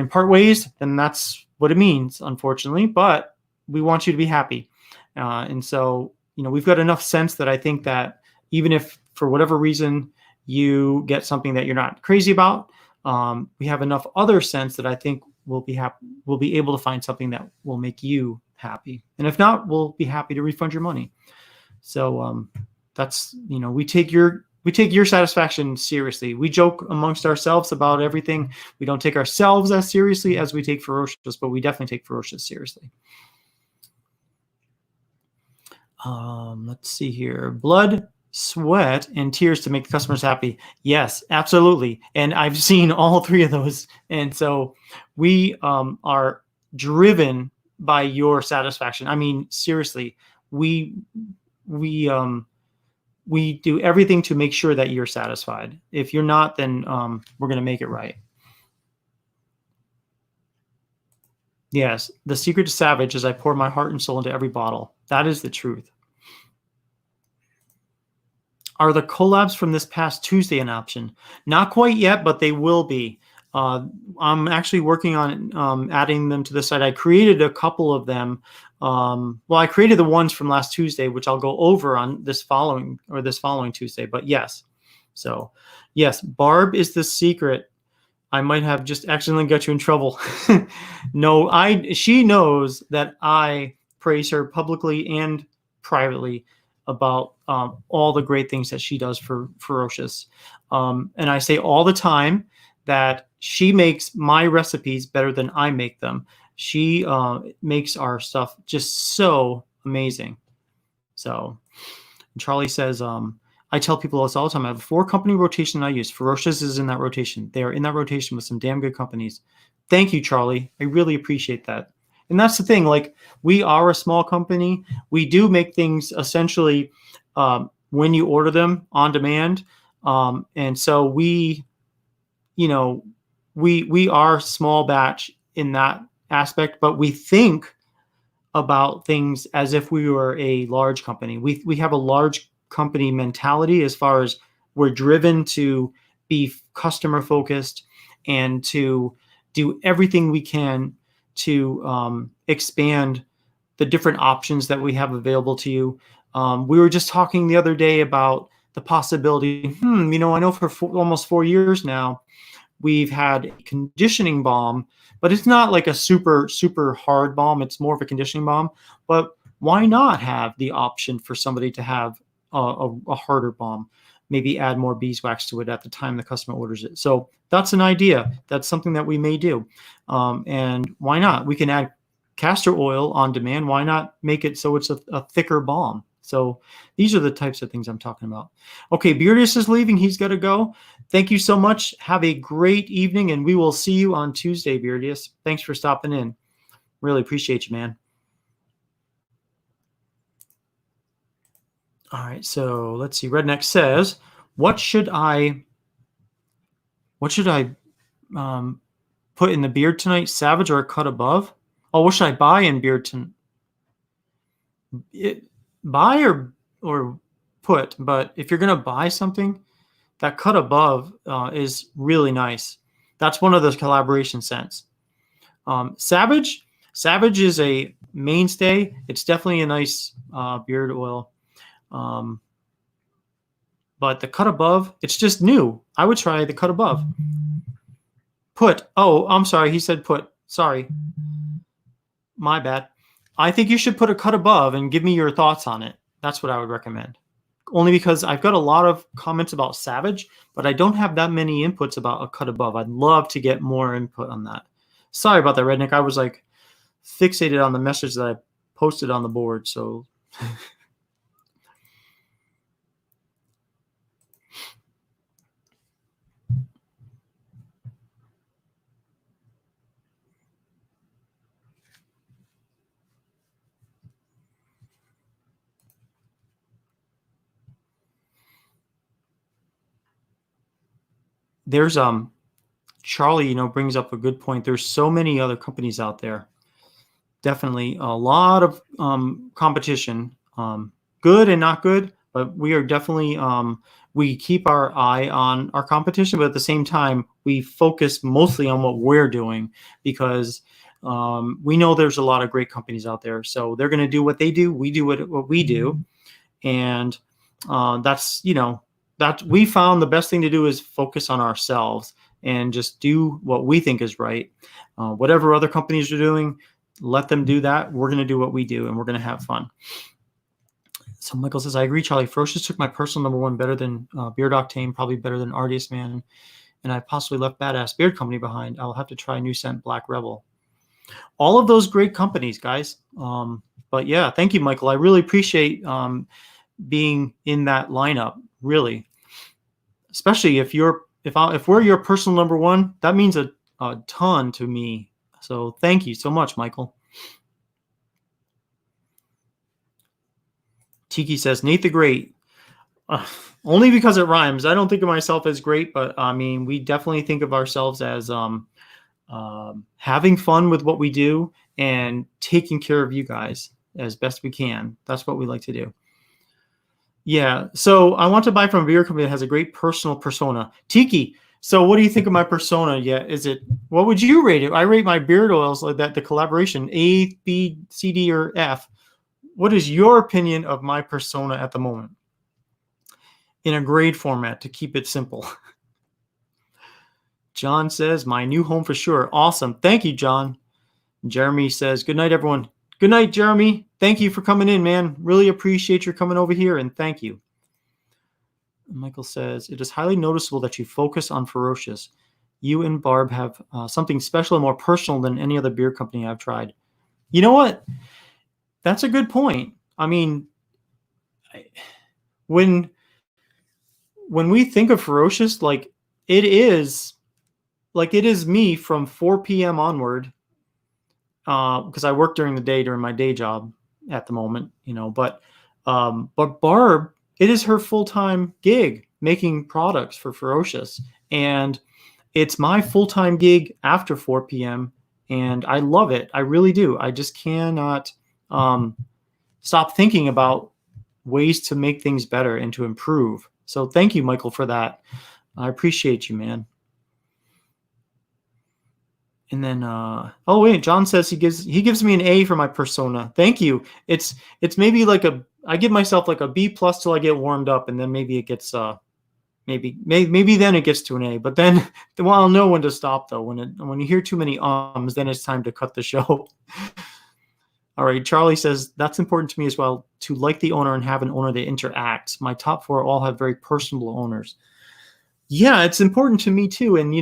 part ways, then that's what it means, unfortunately. But we want you to be happy. And so, we've got enough sense that I think that even if for whatever reason you get something that you're not crazy about, we have enough other sense that I think we'll be able to find something that will make you happy. And if not, we'll be happy to refund your money. So that's, we take your satisfaction seriously. We joke amongst ourselves about everything. We don't take ourselves as seriously as we take Ferocious, but we definitely take Ferocious seriously. Let's see here. Blood, sweat, and tears to make the customers happy. Yes, absolutely. And I've seen all three of those. And so we are driven by your satisfaction. I mean, seriously, we do everything to make sure that you're satisfied. If you're not, then we're going to make it right. Yes, the secret to Savage is I pour my heart and soul into every bottle. That is the truth. Are the collabs from this past Tuesday an option? Not quite yet, but they will be. I'm actually working on adding them to the site. I created a couple of them. I created the ones from last Tuesday, which I'll go over on this following Tuesday. But yes, so yes, Barb is the secret. I might have just accidentally got you in trouble. No, she knows that I praise her publicly and privately about all the great things that she does for Ferocious. And I say all the time that she makes my recipes better than I make them. She makes our stuff just so amazing. So Charlie says, I tell people this all the time. I have a 4-company rotation I use. Ferocious is in that rotation. They are in that rotation with some damn good companies. Thank you, Charlie. I really appreciate that. And that's the thing. Like, we are a small company. We do make things essentially when you order them on demand. And so we are small batch in that aspect, but we think about things as if we were a large company. We have a large company mentality as far as we're driven to be customer focused and to do everything we can to expand the different options that we have available to you. We were just talking the other day about the possibility, I know for almost 4 years now, we've had a conditioning balm, but it's not like a super, super hard balm. It's more of a conditioning balm. But why not have the option for somebody to have a harder balm? maybe add more beeswax to it at the time the customer orders it. So that's an idea. That's something that we may do. And why not? We can add castor oil on demand. Why not make it so it's a thicker balm? So these are the types of things I'm talking about. Okay, Beardius is leaving. He's got to go. Thank you so much. Have a great evening, and we will see you on Tuesday, Beardius. Thanks for stopping in. Really appreciate you, man. All right, so let's see. Redneck says, what should I put in the beard tonight? Savage or a cut above? Oh, what should I buy in beard tonight? Buy or put, but if you're going to buy something, that cut above is really nice. That's one of those collaboration scents. Savage is a mainstay. It's definitely a nice beard oil. But the cut above, it's just new. I would try the cut above. Put. Oh, I'm sorry. He said put. Sorry. My bad. I think you should put a cut above and give me your thoughts on it. That's what I would recommend. Only because I've got a lot of comments about Savage, but I don't have that many inputs about a cut above. I'd love to get more input on that. Sorry about that, Redneck. I was like fixated on the message that I posted on the board. So there's Charlie, brings up a good point. There's so many other companies out there. Definitely a lot of competition, good and not good, but we are definitely we keep our eye on our competition, but at the same time we focus mostly on what we're doing, because we know there's a lot of great companies out there. So they're going to do what they do, we do what we do, and that's that we found the best thing to do is focus on ourselves and just do what we think is right. Whatever other companies are doing, let them do that. We're going to do what we do, and we're going to have fun. So Michael says, I agree, Charlie. Ferocious took my personal #1 better than Beard Octane, probably better than Artiest Man, and I possibly left Badass Beard Company behind. I'll have to try new scent Black Rebel. All of those great companies, guys. But yeah, thank you, Michael. I really appreciate being in that lineup, really. Especially if we're your personal #1, that means a ton to me. So thank you so much, Michael. Tiki says, Nate the Great. Only because it rhymes. I don't think of myself as great, but I mean, we definitely think of ourselves as having fun with what we do and taking care of you guys as best we can. That's what we like to do. Yeah, so I want to buy from a beer company that has a great personal persona. Tiki, so what do you think of my persona? Yeah, what would you rate it? I rate my beard oils like that, the collaboration, A, B, C, D, or F. What is your opinion of my persona at the moment? In a grade format to keep it simple. John says, my new home for sure. Awesome. Thank you, John. Jeremy says, good night, everyone. Good night, Jeremy. Thank you for coming in, man. Really appreciate your coming over here, and thank you. Michael says, it is highly noticeable that you focus on Ferocious. You and Barb have something special and more personal than any other beer company I've tried. You know what? That's a good point. I mean, when we think of Ferocious, it is me from 4 p.m. onward, because I work during the day during my day job at the moment, but Barb, it is her full-time gig making products for Ferocious, and it's my full-time gig after 4 p.m. and I love it. I really do. I just cannot stop thinking about ways to make things better and to improve. So thank you, Michael, for that. I appreciate you, man. And then, oh wait, John says he gives me an A for my persona. Thank you. It's maybe I give myself like a B+ till I get warmed up, and then maybe it gets maybe then it gets to an A. But then I'll know when to stop though. When you hear too many then it's time to cut the show. All right. Charlie says that's important to me as well, to like the owner and have an owner that interacts. My top four all have very personable owners. Yeah, it's important to me too. And,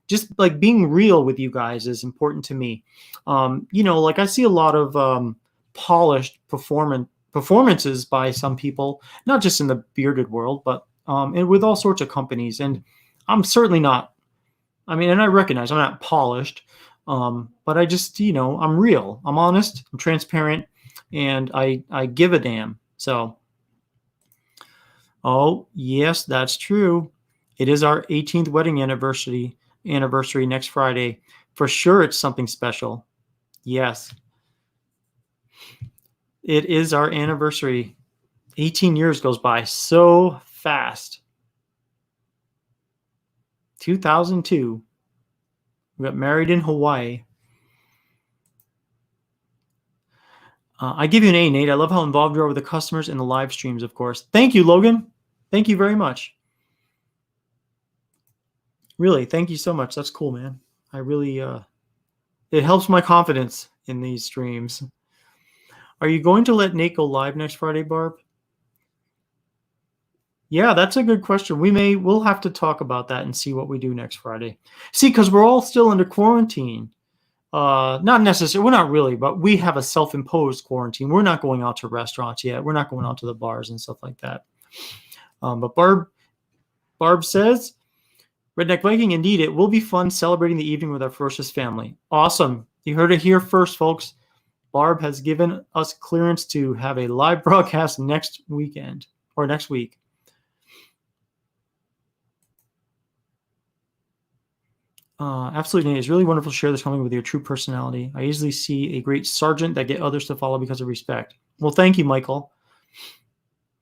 just like being real with you guys is important to me. Like I see a lot of polished performances by some people, not just in the bearded world, but and with all sorts of companies. And I'm certainly not, and I recognize I'm not polished, but I just, I'm real, I'm honest, I'm transparent, and I give a damn. So, oh, yes, that's true. It is our 18th wedding anniversary next Friday. For sure it's something special. Yes. It is our anniversary. 18 years goes by so fast. 2002. We got married in Hawaii. I give you an A, Nate. I love how involved you are with the customers and the live streams, of course. Thank you, Logan. Thank you very much. Really, thank you so much. That's cool, man. I really, it helps my confidence in these streams. Are you going to let Nate go live next Friday, Barb? Yeah, that's a good question. We'll have to talk about that and see what we do next Friday. See, because we're all still under quarantine. Not necessarily, we're not really, but we have a self-imposed quarantine. We're not going out to restaurants yet. We're not going out to the bars and stuff like that. But Barb says, Redneck Viking, indeed, it will be fun celebrating the evening with our Ferocious family. Awesome. You heard it here first, folks. Barb has given us clearance to have a live broadcast next weekend or next week. Absolutely, Nate. It's really wonderful to share this company with your true personality. I easily see a great sergeant that get others to follow because of respect. Well, thank you, Michael.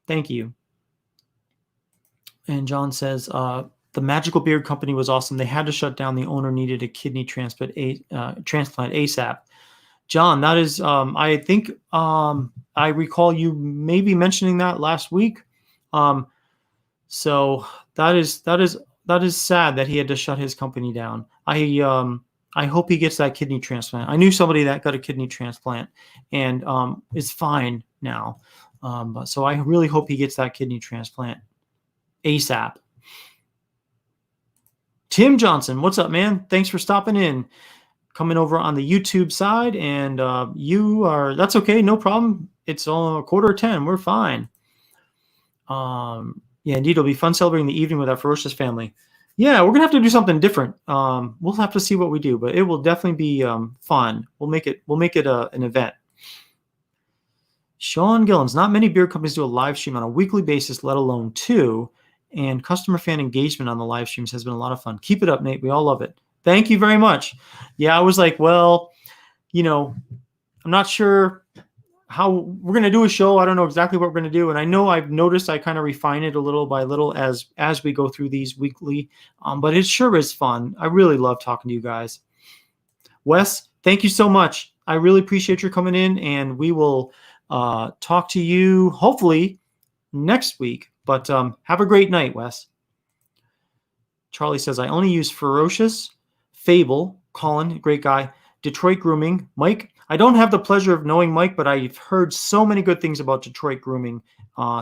Thank you. And John says, the Magical Beard Company was awesome. They had to shut down. The owner needed a kidney transplant ASAP. John, that is, I think I recall you maybe mentioning that last week. So that is sad that he had to shut his company down. I hope he gets that kidney transplant. I knew somebody that got a kidney transplant and is fine now. So I really hope he gets that kidney transplant ASAP. Tim Johnson, what's up, man? Thanks for stopping in. Coming over on the YouTube side, and that's okay, no problem. It's all 9:45. We're fine. Yeah, indeed, it'll be fun celebrating the evening with our Ferocious family. Yeah, we're gonna have to do something different. We'll have to see what we do, but it will definitely be fun. We'll make it an event. Sean Gillens, not many beer companies do a live stream on a weekly basis, let alone two. And customer fan engagement on the live streams has been a lot of fun. Keep it up, Nate. We all love it. Thank you very much. Yeah, I was like, well, I'm not sure how we're going to do a show. I don't know exactly what we're going to do. And I know I've noticed I kind of refine it a little by little as we go through these weekly. But it sure is fun. I really love talking to you guys. Wes, thank you so much. I really appreciate your coming in, and we will talk to you hopefully next week. But have a great night, Wes. Charlie says, I only use Ferocious, Fable, Colin, great guy, Detroit Grooming, Mike. I don't have the pleasure of knowing Mike, but I've heard so many good things about Detroit Grooming.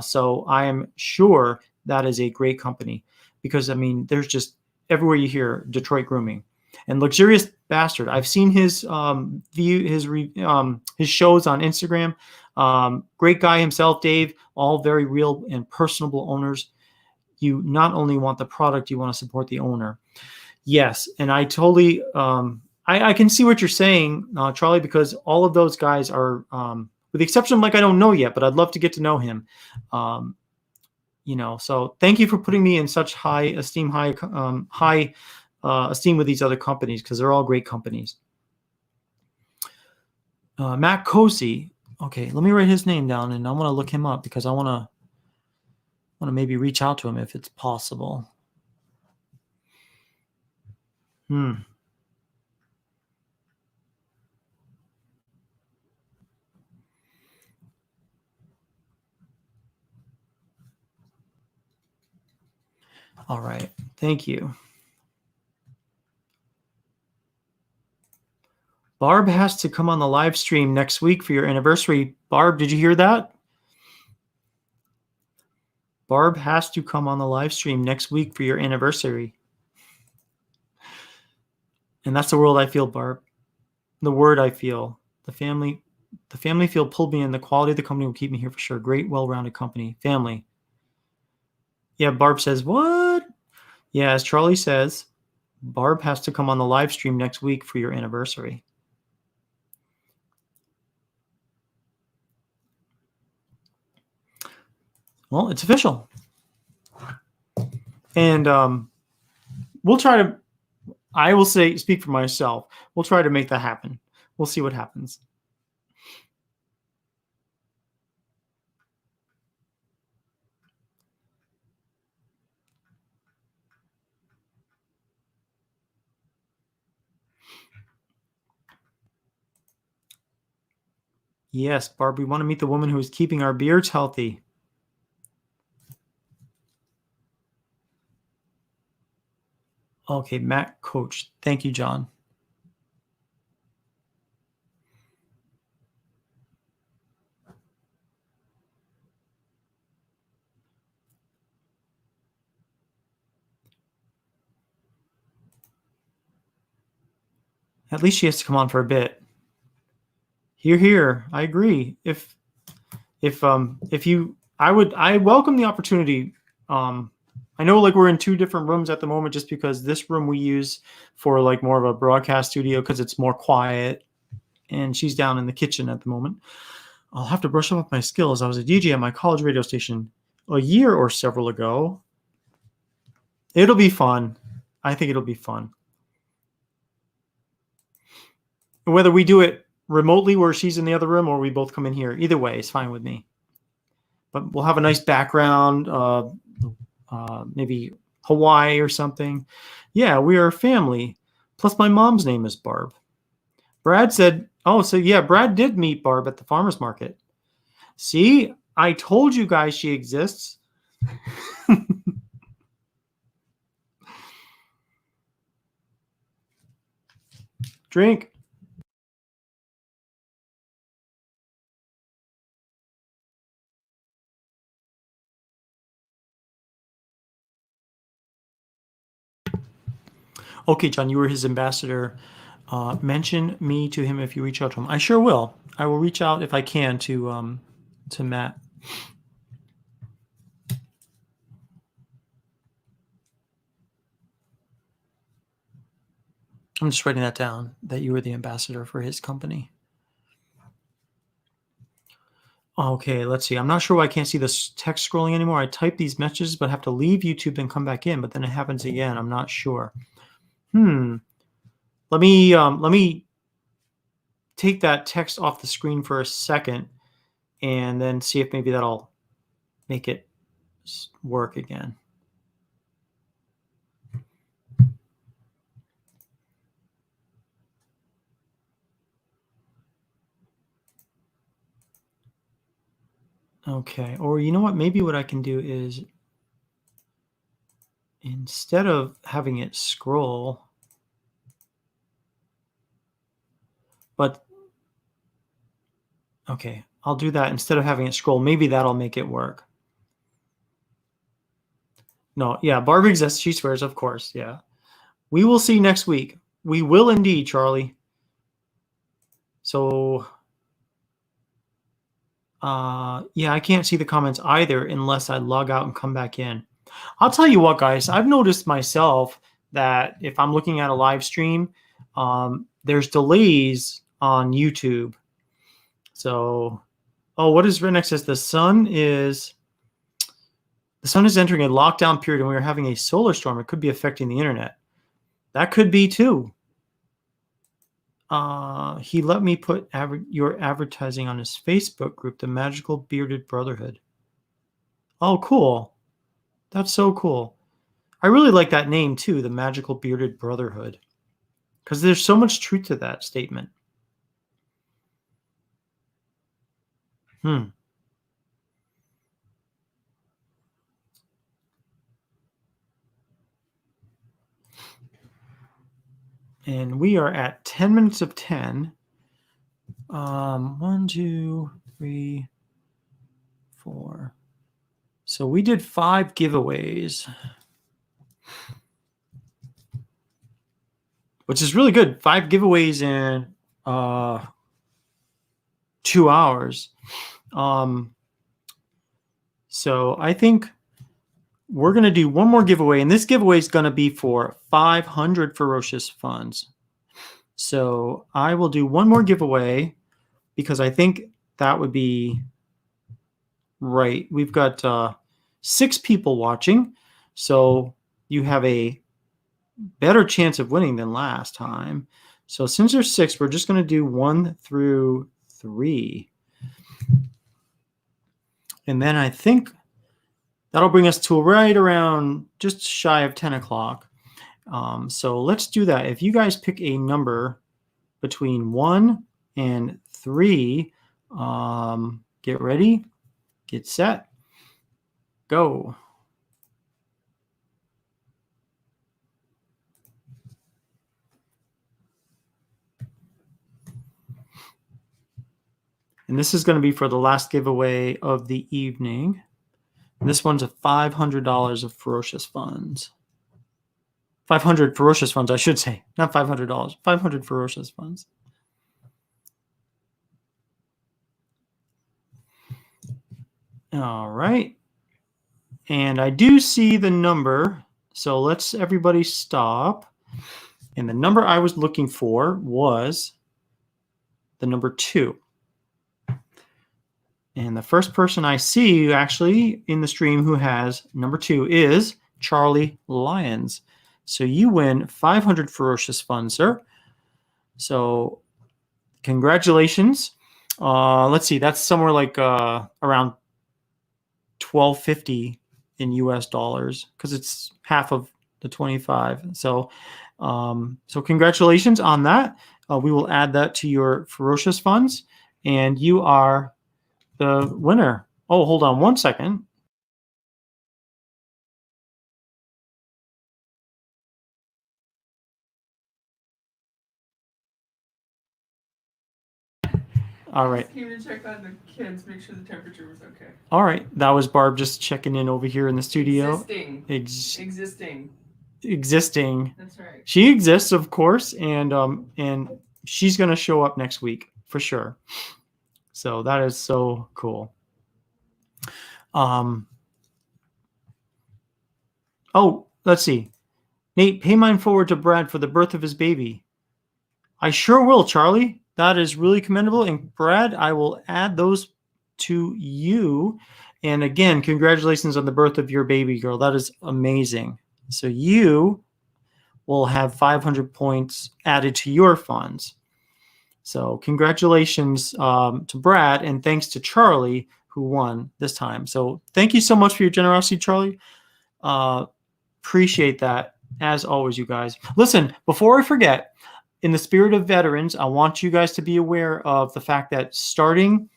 So I am sure that is a great company because, there's just everywhere you hear Detroit Grooming. And Luxurious Bastard, I've seen his shows on Instagram. Great guy himself, Dave, all very real and personable owners. You not only want the product, you want to support the owner. Yes, and I totally, I can see what you're saying, Charlie, because all of those guys are, with the exception of Mike, I don't know yet, but I'd love to get to know him. So thank you for putting me in such high esteem with these other companies because they're all great companies. Matt Cosi. Okay, let me write his name down, and I want to look him up because I want to maybe reach out to him if it's possible. All right. Thank you. Barb has to come on the live stream next week for your anniversary. Barb, did you hear that? Barb has to come on the live stream next week for your anniversary. And that's the world I feel, Barb. The word I feel. The family feel pulled me in. The quality of the company will keep me here for sure. Great, well-rounded company. Family. Yeah, Barb says, what? Yeah, as Charlie says, Barb has to come on the live stream next week for your anniversary. Well, it's official. And we'll try to, I will say, speak for myself. We'll try to make that happen. We'll see what happens. Yes, Barb, we want to meet the woman who is keeping our beards healthy. Okay, Matt Coach. Thank you, John. At least she has to come on for a bit. Here. I agree. If you, I welcome the opportunity. I know like we're in two different rooms at the moment, just because this room we use for like more of a broadcast studio because it's more quiet, and she's down in the kitchen at the moment. I'll have to brush up my skills. I was a DJ at my college radio station a year or several ago. It'll be fun. I think it'll be fun. Whether we do it remotely where she's in the other room or we both come in here, either way is fine with me. But we'll have a nice background, maybe Hawaii or something. Yeah, we are a family. Plus, my mom's name is Barb. Brad said, oh, so yeah, Brad did meet Barb at the farmer's market. See, I told you guys she exists. Drink. Okay, John, you were his ambassador. Mention me to him if you reach out to him. I sure will. I will reach out if I can to Matt. I'm just writing that down, that you were the ambassador for his company. Okay, let's see. I'm not sure why I can't see this text scrolling anymore. I type these messages, but have to leave YouTube and come back in, but then it happens again. I'm not sure. Let me take that text off the screen for a second and then see if maybe that'll make it work again. Okay, or you know what? Maybe what I can do is, instead of having it scroll, but okay, I'll do that instead of having it scroll. Maybe that'll make it work. No, yeah, Barb exists. She swears, of course. Yeah. We will see next week. We will indeed, Charlie. So, yeah, I can't see the comments either unless I log out and come back in. I'll tell you what, guys, I've noticed myself that if I'm looking at a live stream, there's delays on YouTube. So, oh, what is right next says the sun is entering a lockdown period and we are having a solar storm. It could be affecting the internet. That could be too. He let me put your advertising on his Facebook group, the Magical Bearded Brotherhood. Oh, cool. That's so cool. I really like that name too, the Magical Bearded Brotherhood, because there's so much truth to that statement. And we are at 10 minutes of 10. 1, 2, 3, 4. So we did 5 giveaways, which is really good. 5 giveaways in 2 hours. So I think we're going to do one more giveaway, and this giveaway is going to be for 500 Ferocious funds. So I will do one more giveaway because I think that would be right. We've got 6 people watching, so you have a better chance of winning than last time. So since there's 6, we're just going to do 1 through 3. And then I think that'll bring us to right around just shy of 10 o'clock. So let's do that. If you guys pick a number between 1 and 3, get ready, get set, go. And this is going to be for the last giveaway of the evening. This one's a $500 of Ferocious funds. 500 Ferocious funds, I should say. Not $500. 500 Ferocious funds. All right. And I do see the number. So let's everybody stop. And the number I was looking for was the number 2. And the first person I see actually in the stream who has number 2 is Charlie Lyons. So you win 500 Ferocious funds, sir. So congratulations. Let's see, that's somewhere like around $12.50 in US dollars because it's half of the 25. So congratulations on that. We will add that to your Ferocious funds, and you are the winner. Oh, hold on one second. All right. Came to check on the kids, make sure the temperature was okay. All right. That was Barb just checking in over here in the studio. Existing. That's right. She exists, of course, and she's going to show up next week for sure. So that is so cool. Oh, let's see. Nate, pay mine forward to Brad for the birth of his baby. I sure will, Charlie. That is really commendable. And Brad, I will add those to you. And again, congratulations on the birth of your baby girl. That is amazing. So you will have 500 points added to your funds. So congratulations to Brad, and thanks to Charlie who won this time. So thank you so much for your generosity, Charlie. Appreciate that as always, you guys. Listen, before I forget, in the spirit of veterans, I want you guys to be aware of the fact that starting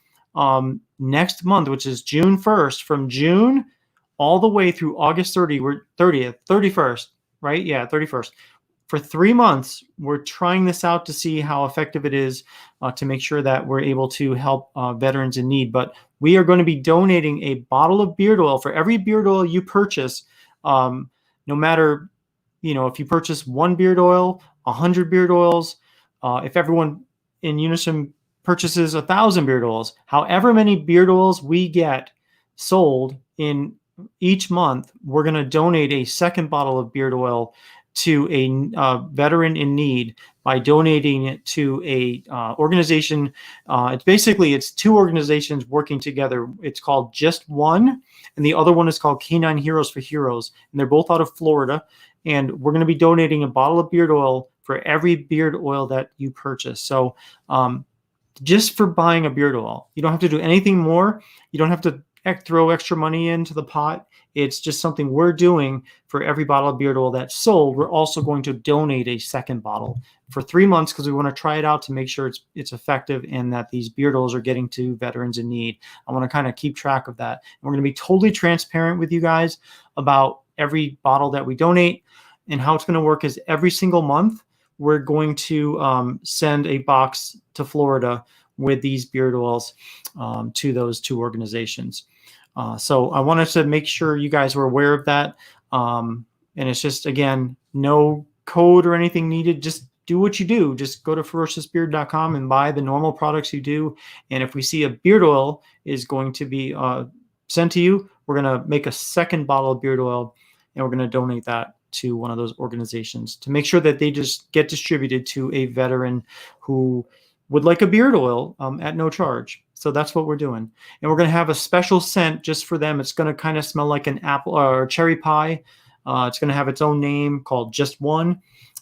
next month, which is June 1st, from June all the way through August 31st, right? Yeah, 31st. For 3 months, we're trying this out to see how effective it is to make sure that we're able to help veterans in need. But we are going to be donating a bottle of beard oil for every beard oil you purchase, no matter, if you purchase 1 beard oil, 100 beard oils, if everyone in unison purchases 1,000 beard oils, however many beard oils we get sold in each month, we're going to donate a second bottle of beard oil to a veteran in need by donating it to a organization. It's 2 organizations working together. It's called Just One, and the other one is called Canine Heroes for Heroes, and they're both out of Florida. And we're going to be donating a bottle of beard oil for every beard oil that you purchase. So just for buying a beard oil, you don't have to do anything more. You don't have to throw extra money into the pot. It's just something we're doing for every bottle of beard oil that's sold. We're also going to donate a second bottle for 3 months because we want to try it out to make sure it's effective and that these beard oils are getting to veterans in need. I want to kind of keep track of that. And we're going to be totally transparent with you guys about every bottle that we donate. And how it's going to work is every single month we're going to send a box to Florida with these beard oils to those two organizations. So I wanted to make sure you guys were aware of that. And it's just, again, no code or anything needed. Just do what you do. Just go to ferociousbeard.com and buy the normal products you do. And if we see a beard oil is going to be sent to you, we're going to make a second bottle of beard oil, and we're going to donate that to one of those organizations to make sure that they just get distributed to a veteran who would like a beard oil at no charge. So that's what we're doing. And we're going to have a special scent just for them. It's going to kind of smell like an apple or cherry pie. It's going to have its own name called Just One.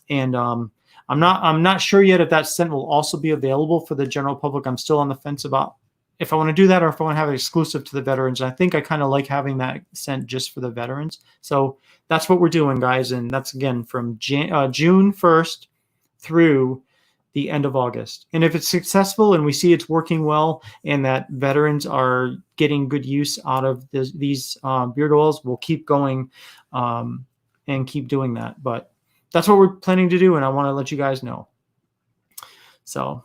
And I'm not sure yet if that scent will also be available for the general public. I'm still on the fence about if I want to do that or if I want to have it exclusive to the veterans. I think I kind of like having that scent just for the veterans. So that's what we're doing, guys. And that's, again, from June 1st through the end of August. And if it's successful and we see it's working well and that veterans are getting good use out of these beard oils, we'll keep going and keep doing that. But that's what we're planning to do, and I want to let you guys know. So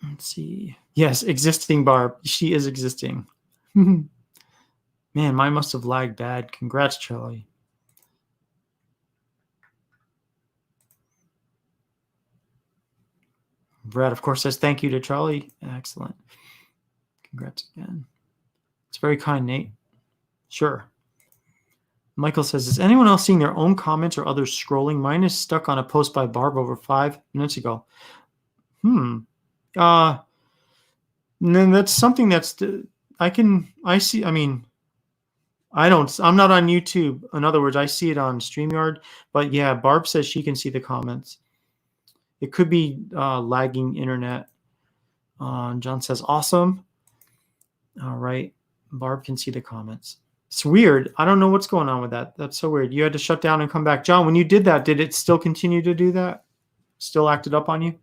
let's see. Yes, existing Barb. She is existing. Man, mine must have lagged bad. Congrats, Charlie. Brad, of course, says thank you to Charlie. Excellent. Congrats again. It's very kind, Nate. Sure. Michael says, is anyone else seeing their own comments or others scrolling? Mine is stuck on a post by Barb over 5 minutes ago. And then that's something that's I'm not on YouTube. In other words, I see it on StreamYard. But yeah, Barb says she can see the comments. It could be lagging internet. John says, awesome. All right. Barb can see the comments. It's weird. I don't know what's going on with that. That's so weird. You had to shut down and come back. John, when you did that, did it still continue to do that? Still acted up on you?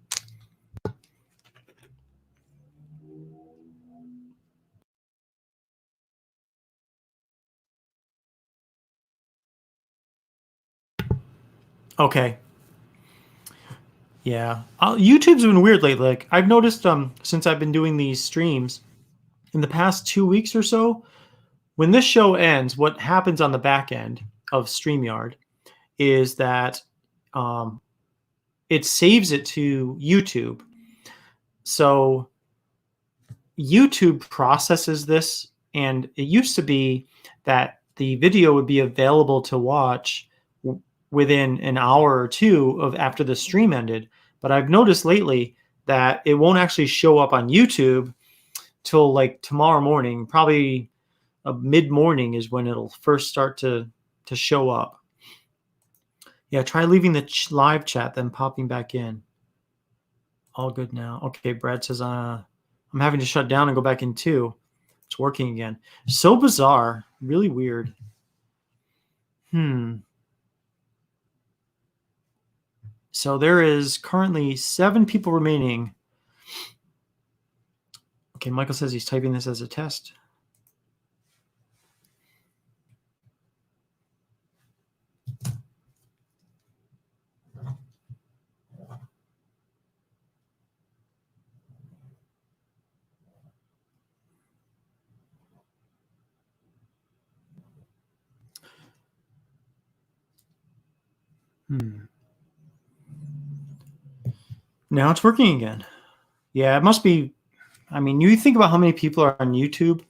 Okay. Yeah. YouTube's been weird lately. Like, I've noticed since I've been doing these streams in the past 2 weeks or so, when this show ends, what happens on the back end of StreamYard is that it saves it to YouTube. So YouTube processes this, and it used to be that the video would be available to watch within an hour or two of after the stream ended. But I've noticed lately that it won't actually show up on YouTube till like tomorrow morning. Probably mid-morning is when it'll first start to show up. Yeah, try leaving the live chat, then popping back in. All good now. Okay, Brad says, I'm having to shut down and go back in too. It's working again. So bizarre. Really weird. So there is currently 7 people remaining. Okay, Michael says he's typing this as a test. Now it's working again. Yeah, it must be. I mean, you think about how many people are on YouTube.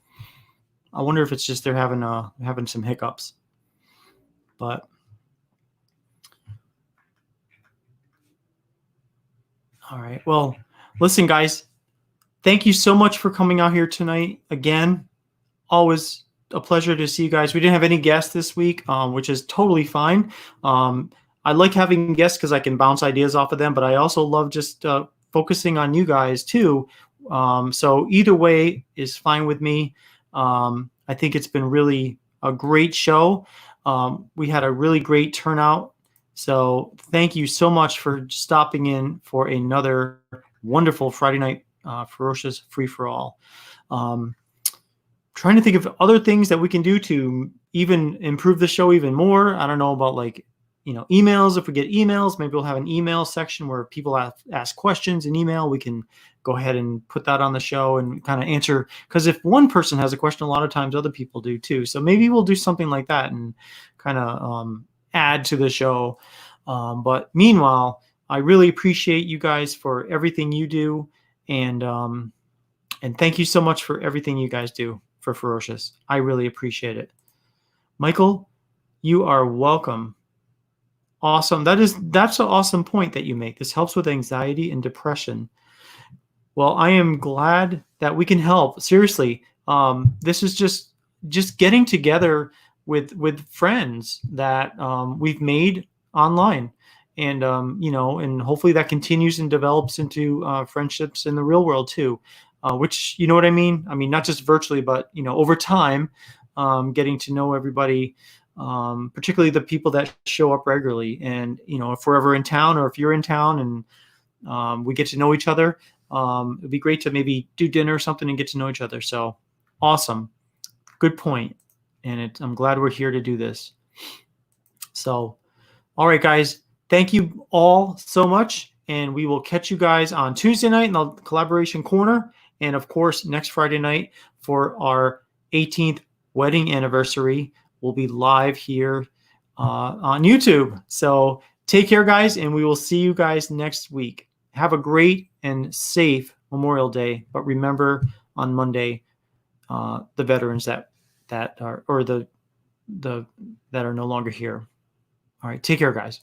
I wonder if it's just they're having some hiccups. But all right. Well, listen, guys. Thank you so much for coming out here tonight. Again, always a pleasure to see you guys. We didn't have any guests this week, which is totally fine. I like having guests because I can bounce ideas off of them, but I also love just focusing on you guys too. So either way is fine with me. I think it's been really a great show. We had a really great turnout. So thank you so much for stopping in for another wonderful Friday night Ferocious free-for-all. Trying to think of other things that we can do to even improve the show even more. I don't know about like emails. If we get emails, maybe we'll have an email section where people ask questions in email. We can go ahead and put that on the show and kind of answer. Because if one person has a question, a lot of times other people do too. So maybe we'll do something like that and kind of add to the show. But meanwhile, I really appreciate you guys for everything you do. And thank you so much for everything you guys do for Ferocious. I really appreciate it. Michael, you are welcome. Awesome. That's an awesome point that you make. This helps with anxiety and depression. Well, I am glad that we can help. Seriously, this is just getting together with friends that we've made online, and and hopefully that continues and develops into friendships in the real world too. Which, you know what I mean? I mean, not just virtually, but over time, getting to know everybody. Particularly the people that show up regularly, and if we're ever in town, or if you're in town, and we get to know each other, it'd be great to maybe do dinner or something and get to know each other. So awesome, good point, and I'm glad we're here to do this. So, all right, guys, thank you all so much, and we will catch you guys on Tuesday night in the Collaboration Corner, and of course next Friday night for our 18th wedding anniversary. We'll be live here on YouTube. So take care, guys, and we will see you guys next week. Have a great and safe Memorial Day. But remember, on Monday, the veterans that are no longer here. All right, take care, guys.